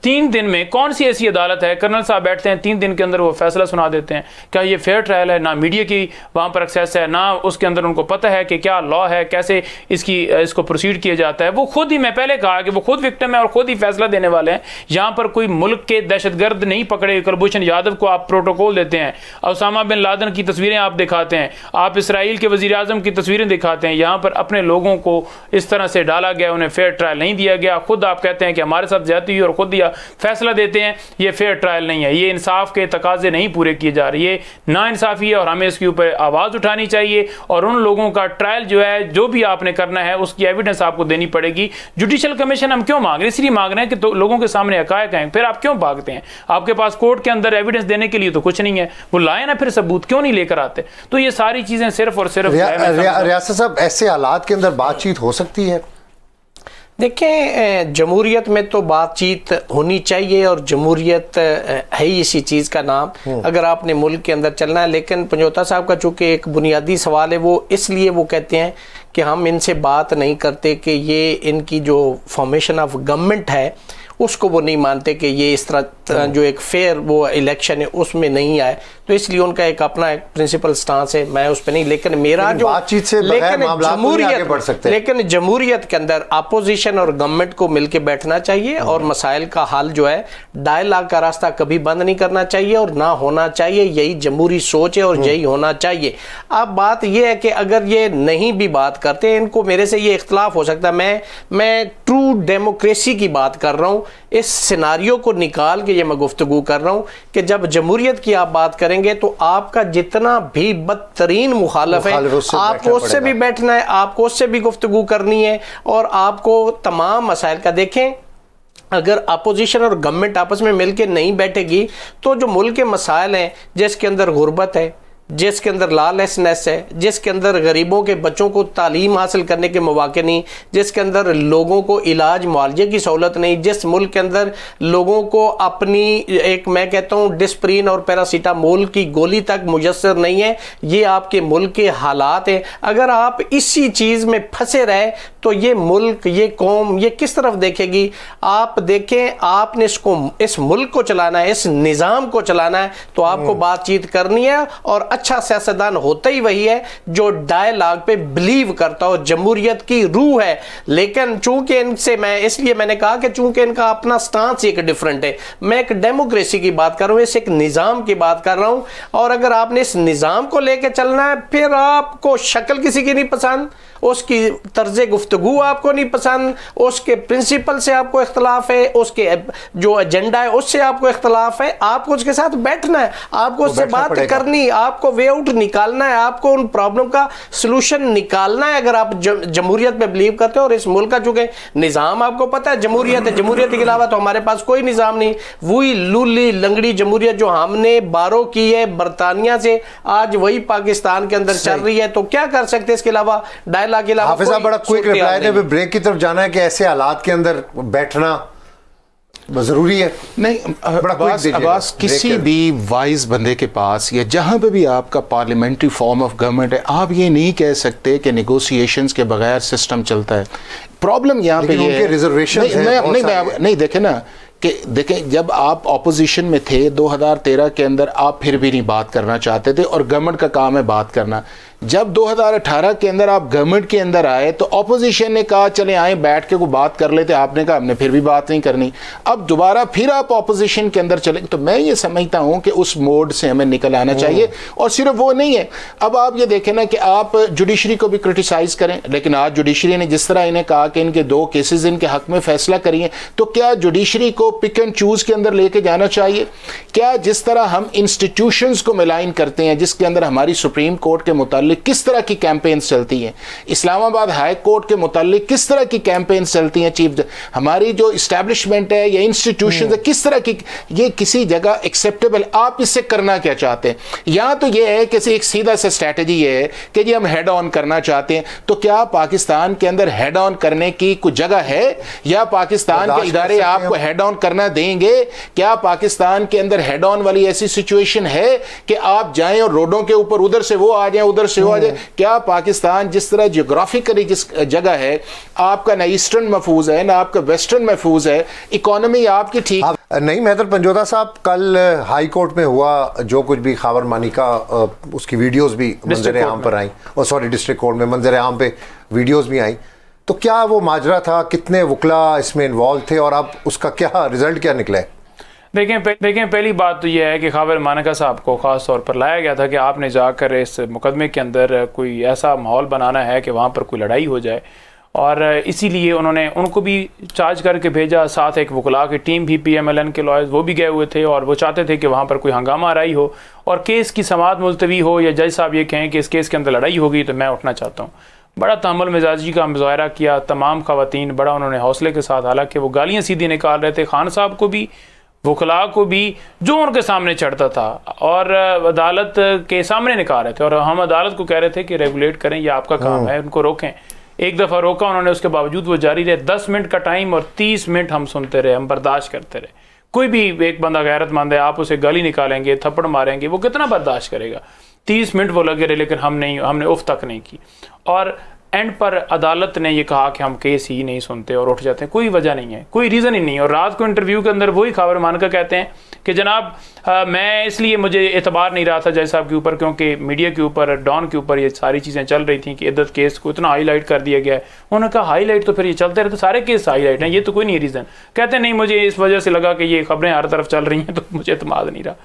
3 दिन में कौन सी ऐसी अदालत है, कर्नल साहब बैठते हैं 3 दिन के अंदर वो फैसला सुना देते हैं, क्या ये फेयर ट्रायल है? ना मीडिया की वहाँ पर एक्सेस है, ना उसके अंदर उनको पता है कि क्या लॉ है, कैसे इसको प्रोसीड किया जाता है। वो खुद ही, मैं पहले कहा कि वो खुद विक्टिम है और खुद ही फैसला देने वाले हैं। यहाँ पर कोई मुल्क के दहशतगर्द नहीं पकड़े। कुलभूषण यादव को आप प्रोटोकॉल देते हैं, उसामा बिन लादेन की तस्वीरें आप दिखाते हैं, आप इसराइल के वज़ीर आज़म की तस्वीरें दिखाते हैं। यहाँ पर अपने लोगों को इस तरह से डाला गया, उन्हें फेयर ट्रायल नहीं दिया गया। खुद आप कहते हैं कि हमारे साथ ज्यादती हुई और खुद ही फैसला देते हैं ये फेयर ट्रायल नहीं है, ये इंसाफ के तकाजे नहीं पूरे किए जा रहे, ये नाइंसाफ़ी है और हमें इसके ऊपर आवाज़ उठानी चाहिए। और उन लोगों का ट्रायल जो है, जो भी आपने करना है उसकी एविडेंस आपको देनी पड़ेगी। जुडिशल कमीशन हम क्यों मांग रहे हैं? इसलिए मांग रहे हैं कि तो लोगों के सामने हक़ाइक़ हैं। फिर आप क्यों भागते हैं? आपके पास कोर्ट के अंदर एविडेंस देने के लिए तो कुछ नहीं है, वो लाए ना, फिर सबूत क्यों नहीं लेकर आते? तो ये सारी चीज़ें सिर्फ और सिर्फ रियासत साहब, ऐसे हालात के अंदर बातचीत हो सकती है? देखें, जमहूरियत में तो बातचीत होनी चाहिए और जमहूरियत है ही इसी चीज़ का नाम, अगर आपने मुल्क के अंदर चलना है। लेकिन पंजोता साहब का चूँकि एक बुनियादी सवाल है, वो इसलिए वो कहते हैं कि हम इनसे बात नहीं करते कि ये इनकी जो फॉर्मेशन ऑफ गवर्नमेंट है उसको वो नहीं मानते कि ये इस तरह जो एक फेयर वो इलेक्शन है उसमें नहीं आए, तो इसलिए उनका एक अपना एक प्रिंसिपल स्टांस है, मैं उस पर नहीं। लेकिन मेरा जो बातचीत से लेकिन जमहूरियत के अंदर अपोजिशन और गवर्नमेंट को मिलकर बैठना चाहिए और मसाइल का हल जो है डायलॉग का रास्ता कभी बंद नहीं करना चाहिए और ना होना चाहिए। यही जमहूरी सोच है और यही होना चाहिए। अब बात यह है कि अगर ये नहीं भी बात करते, इनको मेरे से ये इख्तलाफ हो सकता है, मैं ट्रू डेमोक्रेसी की बात कर रहा हूँ, इस सिनारियो को निकाल के ये मैं गुफ्तगू कर रहा हूं कि जब जमहूरियत की आप बात करेंगे तो आपका जितना भी बदतरीन मुखालिफ है आपको उससे भी बैठना है, आपको उससे भी गुफ्तगू करनी है और आपको तमाम मसाइल का देखें। अगर अपोजिशन और गवर्नमेंट आपस में मिलकर नहीं बैठेगी तो जो मुल्क के मसाइल हैं, जिसके अंदर गुर्बत है, जिसके अंदर लॉलेसनेस है, जिसके अंदर गरीबों के बच्चों को तालीम हासिल करने के मौके नहीं, जिसके अंदर लोगों को इलाज मुआवजे की सहूलत नहीं, जिस मुल्क के अंदर लोगों को अपनी एक मैं कहता हूँ डिस्प्रिन और पैरासीटामोल की गोली तक मुयस्सर नहीं है, ये आपके मुल्क के हालात हैं। अगर आप इसी चीज़ में फंसे रहे तो ये मुल्क, ये कौम, ये किस तरफ देखेगी? आप देखें, आपने इस मुल्क को चलाना है, इस निज़ाम को चलाना है, तो आपको बातचीत करनी है और अच्छा सियासतदान होता ही वही है जो डायलॉग पे बिलीव करता हो, जमहूरियत की रूह है। लेकिन चूंकि इनसे मैंने कहा कि चूंकि इनका अपना स्टांस एक डिफरेंट है, मैं एक डेमोक्रेसी की बात कर रहा हूं, इस एक निज़ाम की बात कर रहा हूं। और अगर आपने इस निज़ाम को लेकर चलना है, फिर आपको शक्ल किसी की नहीं पसंद, उसकी तर्ज गुफ्तगू आपको नहीं पसंद, उसके प्रिंसिपल से आपको इख्तलाफ है, उसके जो एजेंडा है उससे आपको इख्तलाफ है, आपको उसके साथ बैठना है, आपको उससे बात करनी, आपको वे आउट निकालना है, आपको उन प्रॉब्लम का सलूशन निकालना है। अगर आप जमहूरियत पे बिलीव करते हो और इस मुल्क का चूंकि निज़ाम आपको पता है जमहूरियत है, जमहूरियत के अलावा तो हमारे पास कोई निज़ाम नहीं, वही लूली लंगड़ी जमहूरियत जो हमने बारो की है बरतानिया से, आज वही पाकिस्तान के अंदर चल रही है। तो क्या कर सकते हैं इसके अलावा? हाफिज साहब बड़ा क्विक रिप्लाई दे, ब्रेक की तरफ जाना है कि ऐसे हालात के अंदर बैठना जरूरी है? नहीं, अब्बास, किसी भी वाइज बंदे के पास या जहां पे भी आपका पार्लियामेंट्री फॉर्म ऑफ गवर्नमेंट है, आप ये नहीं कह सकते कि नेगोशिएशंस के बगैर सिस्टम चलता है। प्रॉब्लम यहाँ पे ये रिजर्वेशन नहीं देखे ना कि देखें, जब आप ऑपोजिशन में थे 2013 के अंदर, आप फिर भी नहीं बात करना चाहते थे और गवर्नमेंट का काम है बात करना। जब 2018 के अंदर आप गवर्नमेंट के अंदर आए तो ऑपोजिशन ने कहा चले आए बैठ के कोई बात कर लेते, आपने कहा हमने फिर भी बात नहीं करनी। अब दोबारा फिर आप ऑपोजिशन के अंदर चले, तो मैं ये समझता हूं कि उस मोड से हमें निकल आना चाहिए। और सिर्फ वो नहीं है, अब आप ये देखें ना कि आप जुडिशरी को भी क्रिटिसाइज करें, लेकिन आज जुडिशरी ने जिस तरह इन्हें कहा कि इनके 2 केसेस इनके हक में फैसला करिए, तो क्या जुडिशरी को पिक एंड चूज के अंदर लेके जाना चाहिए? क्या जिस तरह हम इंस्टीट्यूशंस को मिलाइन करते हैं, जिसके अंदर हमारी सुप्रीम कोर्ट के मुतालिक किस तरह की कैंपेन्स चलती हैं, इस्लामाबाद हाई कोर्ट के मुतालिक किस तरह की कैंपेन्स चलती हैं, चीफ हमारी जो इस्टेब्लिशमेंट है या इंस्टीट्यूशन है किस तरह की, ये किसी जगह एक्सेप्टेबल, आप इससे करना क्या चाहते हैं? या तो ये है कि एक सीधा सा स्ट्रैटेजी ये है कि जी हम हेड ऑन करना चाहते हैं, तो क्या पाकिस्तान के अंदर हेड ऑन करने की कुछ जगह है, या पाकिस्तान के इदारे आपको हेड ऑन करना देंगे? क्या पाकिस्तान के अंदर हेड ऑन वाली ऐसी सिचुएशन है कि आप जाएं और रोडों के ऊपर उधर से वो आ जाए उधर से वो आ जाए? क्या पाकिस्तान जिस तरह जियोग्राफिकली जिस जगह है, आपका ना ईस्टर्न महफूज है ना आपका वेस्टर्न महफूज है, इकोनॉमी आपकी ठीक नहीं। मेहतर पंजोदा साहब, कल हाई कोर्ट में हुआ जो कुछ भी खबर मानी का, उसकी वीडियोस भी मंजर आम पर आई, और सॉरी डिस्ट्रिक्ट कोर्ट में मंजर आम पे वीडियोस भी आई, तो क्या वो माजरा था, कितने वकला इसमें इन्वॉल्व थे और अब उसका क्या रिजल्ट क्या निकला है? देखें पहली बात तो यह है कि ख़ावर मानका साहब को ख़ास तौर पर लाया गया था कि आपने जाकर इस मुकदमे के अंदर कोई ऐसा माहौल बनाना है कि वहाँ पर कोई लड़ाई हो जाए, और इसीलिए उन्होंने उनको भी चार्ज करके भेजा। साथ एक वकला की टीम भी PMLN के लॉयर्स वो भी गए हुए थे, और वो चाहते थे कि वहाँ पर कोई हंगामा आराई हो और केस की समाअत मुलतवी हो, या जज साहब ये कहें कि इस केस के अंदर लड़ाई होगी तो मैं उठना चाहता हूँ। बड़ा तहम्मुल मिजाजी का मुजाहरा किया तमाम ख़वातीन, बड़ा उन्होंने हौसले के साथ, हालांकि वो गालियाँ सीधी निकाल रहे थे खान साहब को भी, वकला को भी, जो उनके सामने चढ़ता था, और अदालत के सामने निकाल रहे थे, और हम अदालत को कह रहे थे कि रेगुलेट करें, ये आपका काम है, उनको रोकें। एक दफ़ा रोका उन्होंने, उसके बावजूद वो जारी रहे। 10 मिनट का टाइम और 30 मिनट हम सुनते रहे, हम बर्दाश्त करते रहे। कोई भी एक बंदा गैरतमंद है, आप उसे गाली निकालेंगे, थप्पड़ मारेंगे, वो कितना बर्दाश्त करेगा? 30 मिनट वो लगे रहे, लेकिन हमने उफ तक नहीं की। और एंड पर अदालत ने ये कहा कि हम केस ही नहीं सुनते और उठ जाते हैं। कोई वजह नहीं है, कोई रीज़न ही नहीं है। और रात को इंटरव्यू के अंदर वही ख़ावर मानका कहते हैं कि जनाब मैं इसलिए मुझे एतबार नहीं रहा था जज साहब के ऊपर, क्योंकि मीडिया के ऊपर, डॉन के ऊपर ये सारी चीज़ें चल रही थी कि इद्दत केस को इतना हाईलाइट कर दिया गया है। उन्होंने कहा हाईलाइट तो फिर ये चलते रहते, सारे केस हाईलाइट हैं, ये तो कोई नहीं रीज़न। कहते नहीं, मुझे इस वजह से लगा कि ये खबरें हर तरफ चल रही हैं तो मुझे एतमाद नहीं रहा।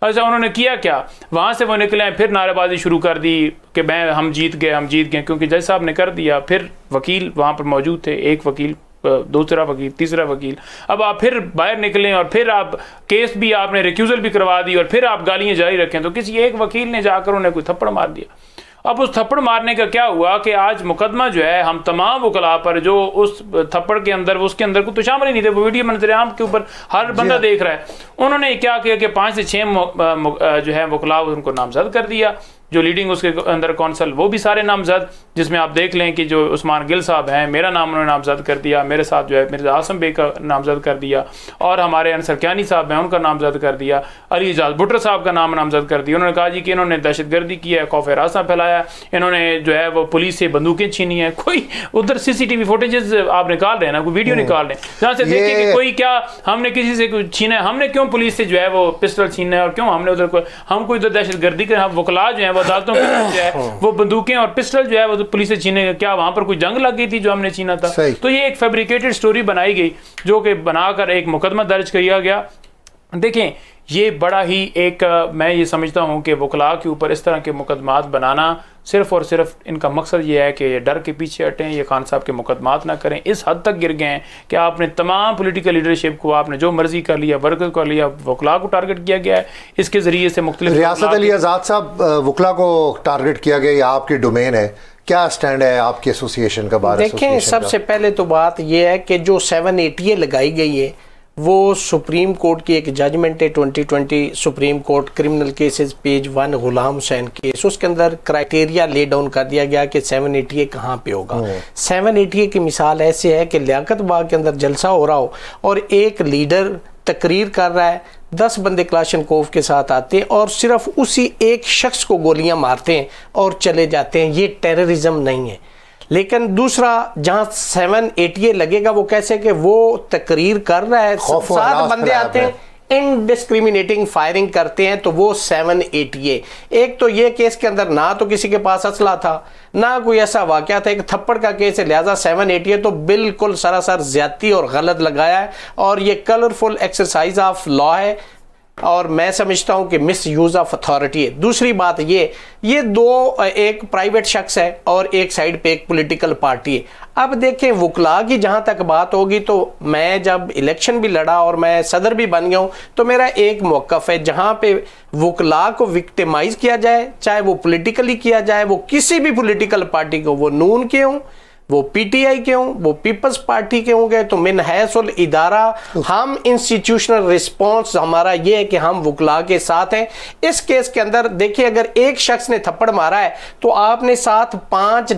अच्छा, उन्होंने किया क्या, वहाँ से वो निकले, फिर नारेबाजी शुरू कर दी कि हम जीत गए, क्योंकि जज साहब ने कर दिया। फिर वकील वहाँ पर मौजूद थे, एक वकील, दूसरा वकील, तीसरा वकील। अब आप फिर बाहर निकलें और फिर आप केस भी आपने रिक्यूजल भी करवा दी और फिर आप गालियाँ जारी रखें, तो किसी एक वकील ने जाकर उन्हें कोई थप्पड़ मार दिया। अब उस थप्पड़ मारने का क्या हुआ कि आज मुकदमा जो है, हम तमाम वकला पर जो उस थप्पड़ के अंदर, उसके अंदर को तो शामिल ही नहीं थे, वो वीडियो मंजर आम के ऊपर हर बंदा देख रहा है। उन्होंने क्या किया कि 5 से 6 जो है वकला उनको नामजद कर दिया, जो लीडिंग उसके अंदर कौंसल, वो भी सारे नामजद, जिसमें आप देख लें कि जो उस्मान गिल साहब हैं, मेरा नाम उन्होंने नामजद कर दिया, मेरे साथ जो है मिर्ज़ा आसम बेग का नामजद कर दिया, और हमारे अनसर क्यानी साहब हैं उनका नामजद कर दिया, अली एजाज भुट्टर साहब का नाम नामजद कर दिया। उन्होंने कहा जी कि इन्होंने दहशतगर्दी की है, खौफ रास्ता फैलाया, इन्होंने जो है वो पुलिस से बंदूकें छीनी है। कोई उधर CCTV फुटेजेस आप निकाल रहे हैं ना, कोई वीडियो निकाल रहे हैं जहाँ से देखें कि कोई क्या हमने किसी से कुछ छीना है, हमने क्यों पुलिस से जो है वो पिस्टल छीनना है, और क्यों हमने उधर हम कोई उधर दहशतगर्दी कर, हम वकला जो है वो अदालतों में वो बंदूकें और पिस्टल जो है वो पुलिस से छीने, क्या वहां पर कोई जंग लग गई थी जो हमने छीना था? तो ये एक फैब्रिकेटेड स्टोरी बनाई गई, जो कि बनाकर एक मुकदमा दर्ज किया गया। देखें, ये बड़ा ही एक मैं ये समझता हूँ कि वकला के ऊपर इस तरह के मुकदमात बनाना सिर्फ और सिर्फ इनका मकसद ये है कि डर के पीछे हटें, ये खान साहब के मुकदमात ना करें। इस हद तक गिर गए हैं कि आपने तमाम पॉलिटिकल लीडरशिप को आपने जो मर्जी कर लिया, वर्कर कर लिया, वकला को टारगेट किया गया है। इसके ज़रिए से मुख्तलिफ रियासत अली आज़ाद साहब, वकला को टारगेट किया गया, या आपकी डोमेन है, क्या स्टैंड है आपकी एसोसिएशन का? बार देखें, सबसे पहले तो बात यह है कि जो 780 लगाई गई है वो सुप्रीम कोर्ट की एक जजमेंट है 2020 supreme court criminal cases page 1 Ghulam Hussain case, उसके अंदर क्राइटेरिया ले डाउन कर दिया गया कि 780 कहाँ पे होगा। 780 की मिसाल ऐसे है कि लियाकत बाग के अंदर जलसा हो रहा हो और एक लीडर तकरीर कर रहा है, 10 बंदे क्लाशनकोव के साथ आते हैं और सिर्फ उसी एक शख्स को गोलियां मारते हैं और चले जाते हैं। ये टेररिज्म नहीं है। लेकिन दूसरा, जहां 780 लगेगा वो कैसे कि वो तकरीर कर रहा है, 7 बंदे आते हैं, इनडिस्क्रिमिनेटिंग फायरिंग करते हैं तो वो 780A। एक तो ये केस के अंदर ना तो किसी के पास असला था, ना कोई ऐसा वाकया था, एक थप्पड़ का केस है, लिहाजा 780A तो बिल्कुल सरासर ज्यादती और गलत लगाया है और ये कलरफुल एक्सरसाइज ऑफ लॉ है और मैं समझता हूं कि मिस यूज ऑफ अथॉरिटी है। दूसरी बात ये दो, एक प्राइवेट शख्स है और एक साइड पे एक पॉलिटिकल पार्टी है। अब देखें वकला की जहां तक बात होगी तो मैं जब इलेक्शन भी लड़ा और मैं सदर भी बन गया हूं तो मेरा एक मौकफ है जहां पे वकला को विक्टिमाइज किया जाए, चाहे वो पॉलिटिकली किया जाए, वो किसी भी पॉलिटिकल पार्टी को, वो नून के हों, वो पीटीआई के हों, वो पीपल्स पार्टी के होंगे, तो मिन हैसुल इदारा हम इंस्टीट्यूशनल रिस्पॉन्स हमारा ये है कि हम वकला के साथ हैं। इस केस के अंदर देखिए अगर एक शख्स ने थप्पड़ मारा है तो आपने साथ 5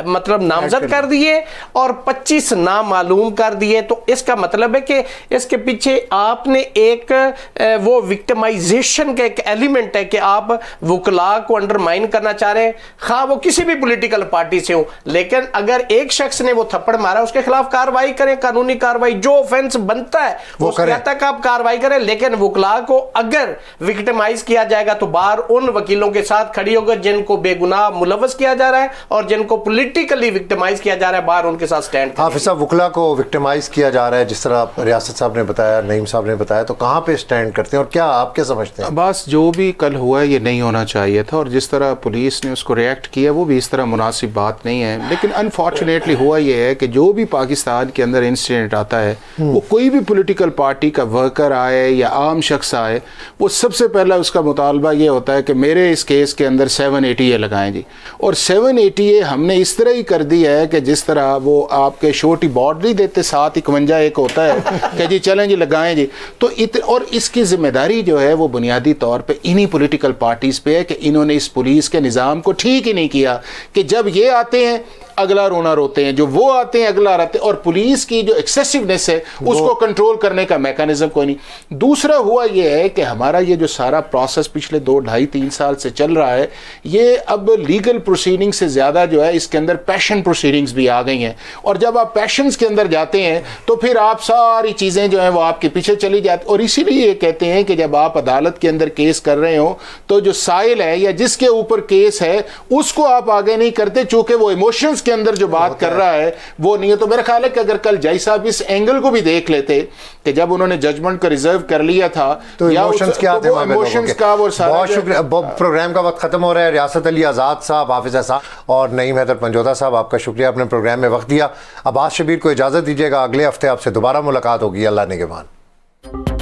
मतलब नामजद कर दिए और 25 नामालूम कर दिए, तो इसका मतलब है कि इसके पीछे आपने एक वो विक्टिमाइजेशन का एक एलिमेंट है कि आप वकला को अंडरमाइन करना चाह रहे हैं, खा वो किसी भी पॉलिटिकल पार्टी से हो। लेकिन अगर एक शख्स ने वो थप्पड़ मारा उसके खिलाफ कार्रवाई करें, कानूनी कार्रवाई, जो ऑफेंस बनता है वो तक आप कार्रवाई करें। लेकिन वकला को अगर विक्टिमाइज किया जाएगा तो बाहर उन वकीलों के साथ खड़ी होकर जिनको बेगुनाह मुलव्वस किया जा रहा है और जिनको पॉलिटिकली विक्टिमाइज किया जा रहा है, बाहर उनके साथ स्टैंड। हाफिज साहब, वकला को विक्टिमाइज किया जा रहा है जिस तरह रियासत साहब ने बताया, नईम साहब ने बताया, तो कहां पे स्टैंड करते हैं और क्या आप क्या समझते हैं? बस जो भी कल हुआ ये नहीं होना चाहिए था और जिस तरह पुलिस ने उसको रिएक्ट किया वो भी इस तरह मुनासिब बात नहीं है। लेकिन अनफॉर्चुनेटली हुआ ये है कि जो भी पाकिस्तान के अंदर इंसिडेंट आता है वो कोई भी पॉलिटिकल पार्टी का वर्कर आए या आम शख्स आए, वो सबसे पहला उसका मुतालबा ये होता है कि मेरे इस केस के अंदर 780A लगाएं जी। और 780A हमने इस तरह ही कर दी है कि जिस तरह वो आपके छोटी बॉर्ड नहीं देते 751 एक होता है कि जी चलें जी लगाएं जी, तो और इसकी जिम्मेदारी जो है वो बुनियादी तौर पे इन्हीं पॉलिटिकल पार्टीज पे है कि इन्होंने इस पुलिस के निज़ाम को ठीक ही नहीं किया कि जब ये आते हैं अगला रोना रोते हैं, जो वो आते हैं अगला रहते हैं, और पुलिस की जो एक्सेसिवनेस है उसको कंट्रोल करने का मैकेनिज्म कोई नहीं। दूसरा हुआ ये है कि हमारा ये जो सारा प्रोसेस पिछले 2-2.5-3 साल से चल रहा है, ये अब लीगल प्रोसीडिंग से ज़्यादा जो है इसके अंदर पैशन प्रोसीडिंग्स भी आ गई हैं। और जब आप पैशंस के अंदर जाते हैं तो फिर आप सारी चीज़ें जो हैं वो आपके पीछे चली जाती। और इसीलिए ये कहते हैं कि जब आप अदालत के अंदर केस कर रहे हो तो जो साइल है या जिसके ऊपर केस है उसको आप आगे नहीं करते, चूंकि वो इमोशंस के अंदर जो बात कर रहा है वो नहीं है। तो मेरा ख्याल है कि अगर कल जज साहब इस एंगल को भी देख लेते कि जब उन्होंने जजमेंट को रिजर्व कर लिया था तो इमोशंस क्या थे, इमोशंस का वो सारा। बहुत शुक्रिया। प्रोग्राम का वक्त खत्म हो रहा है। रियासत अली आज़ाद साहब, हाफिज़ साहब और नईम हैदर पंजोता साहब, आपका शुक्रिया अपने प्रोग्राम में वक्त दिया। अब्बास शबीर को इजाज़त दीजिएगा, अगले हफ्ते आपसे दोबारा मुलाकात होगी। अल्लाह निगहबान।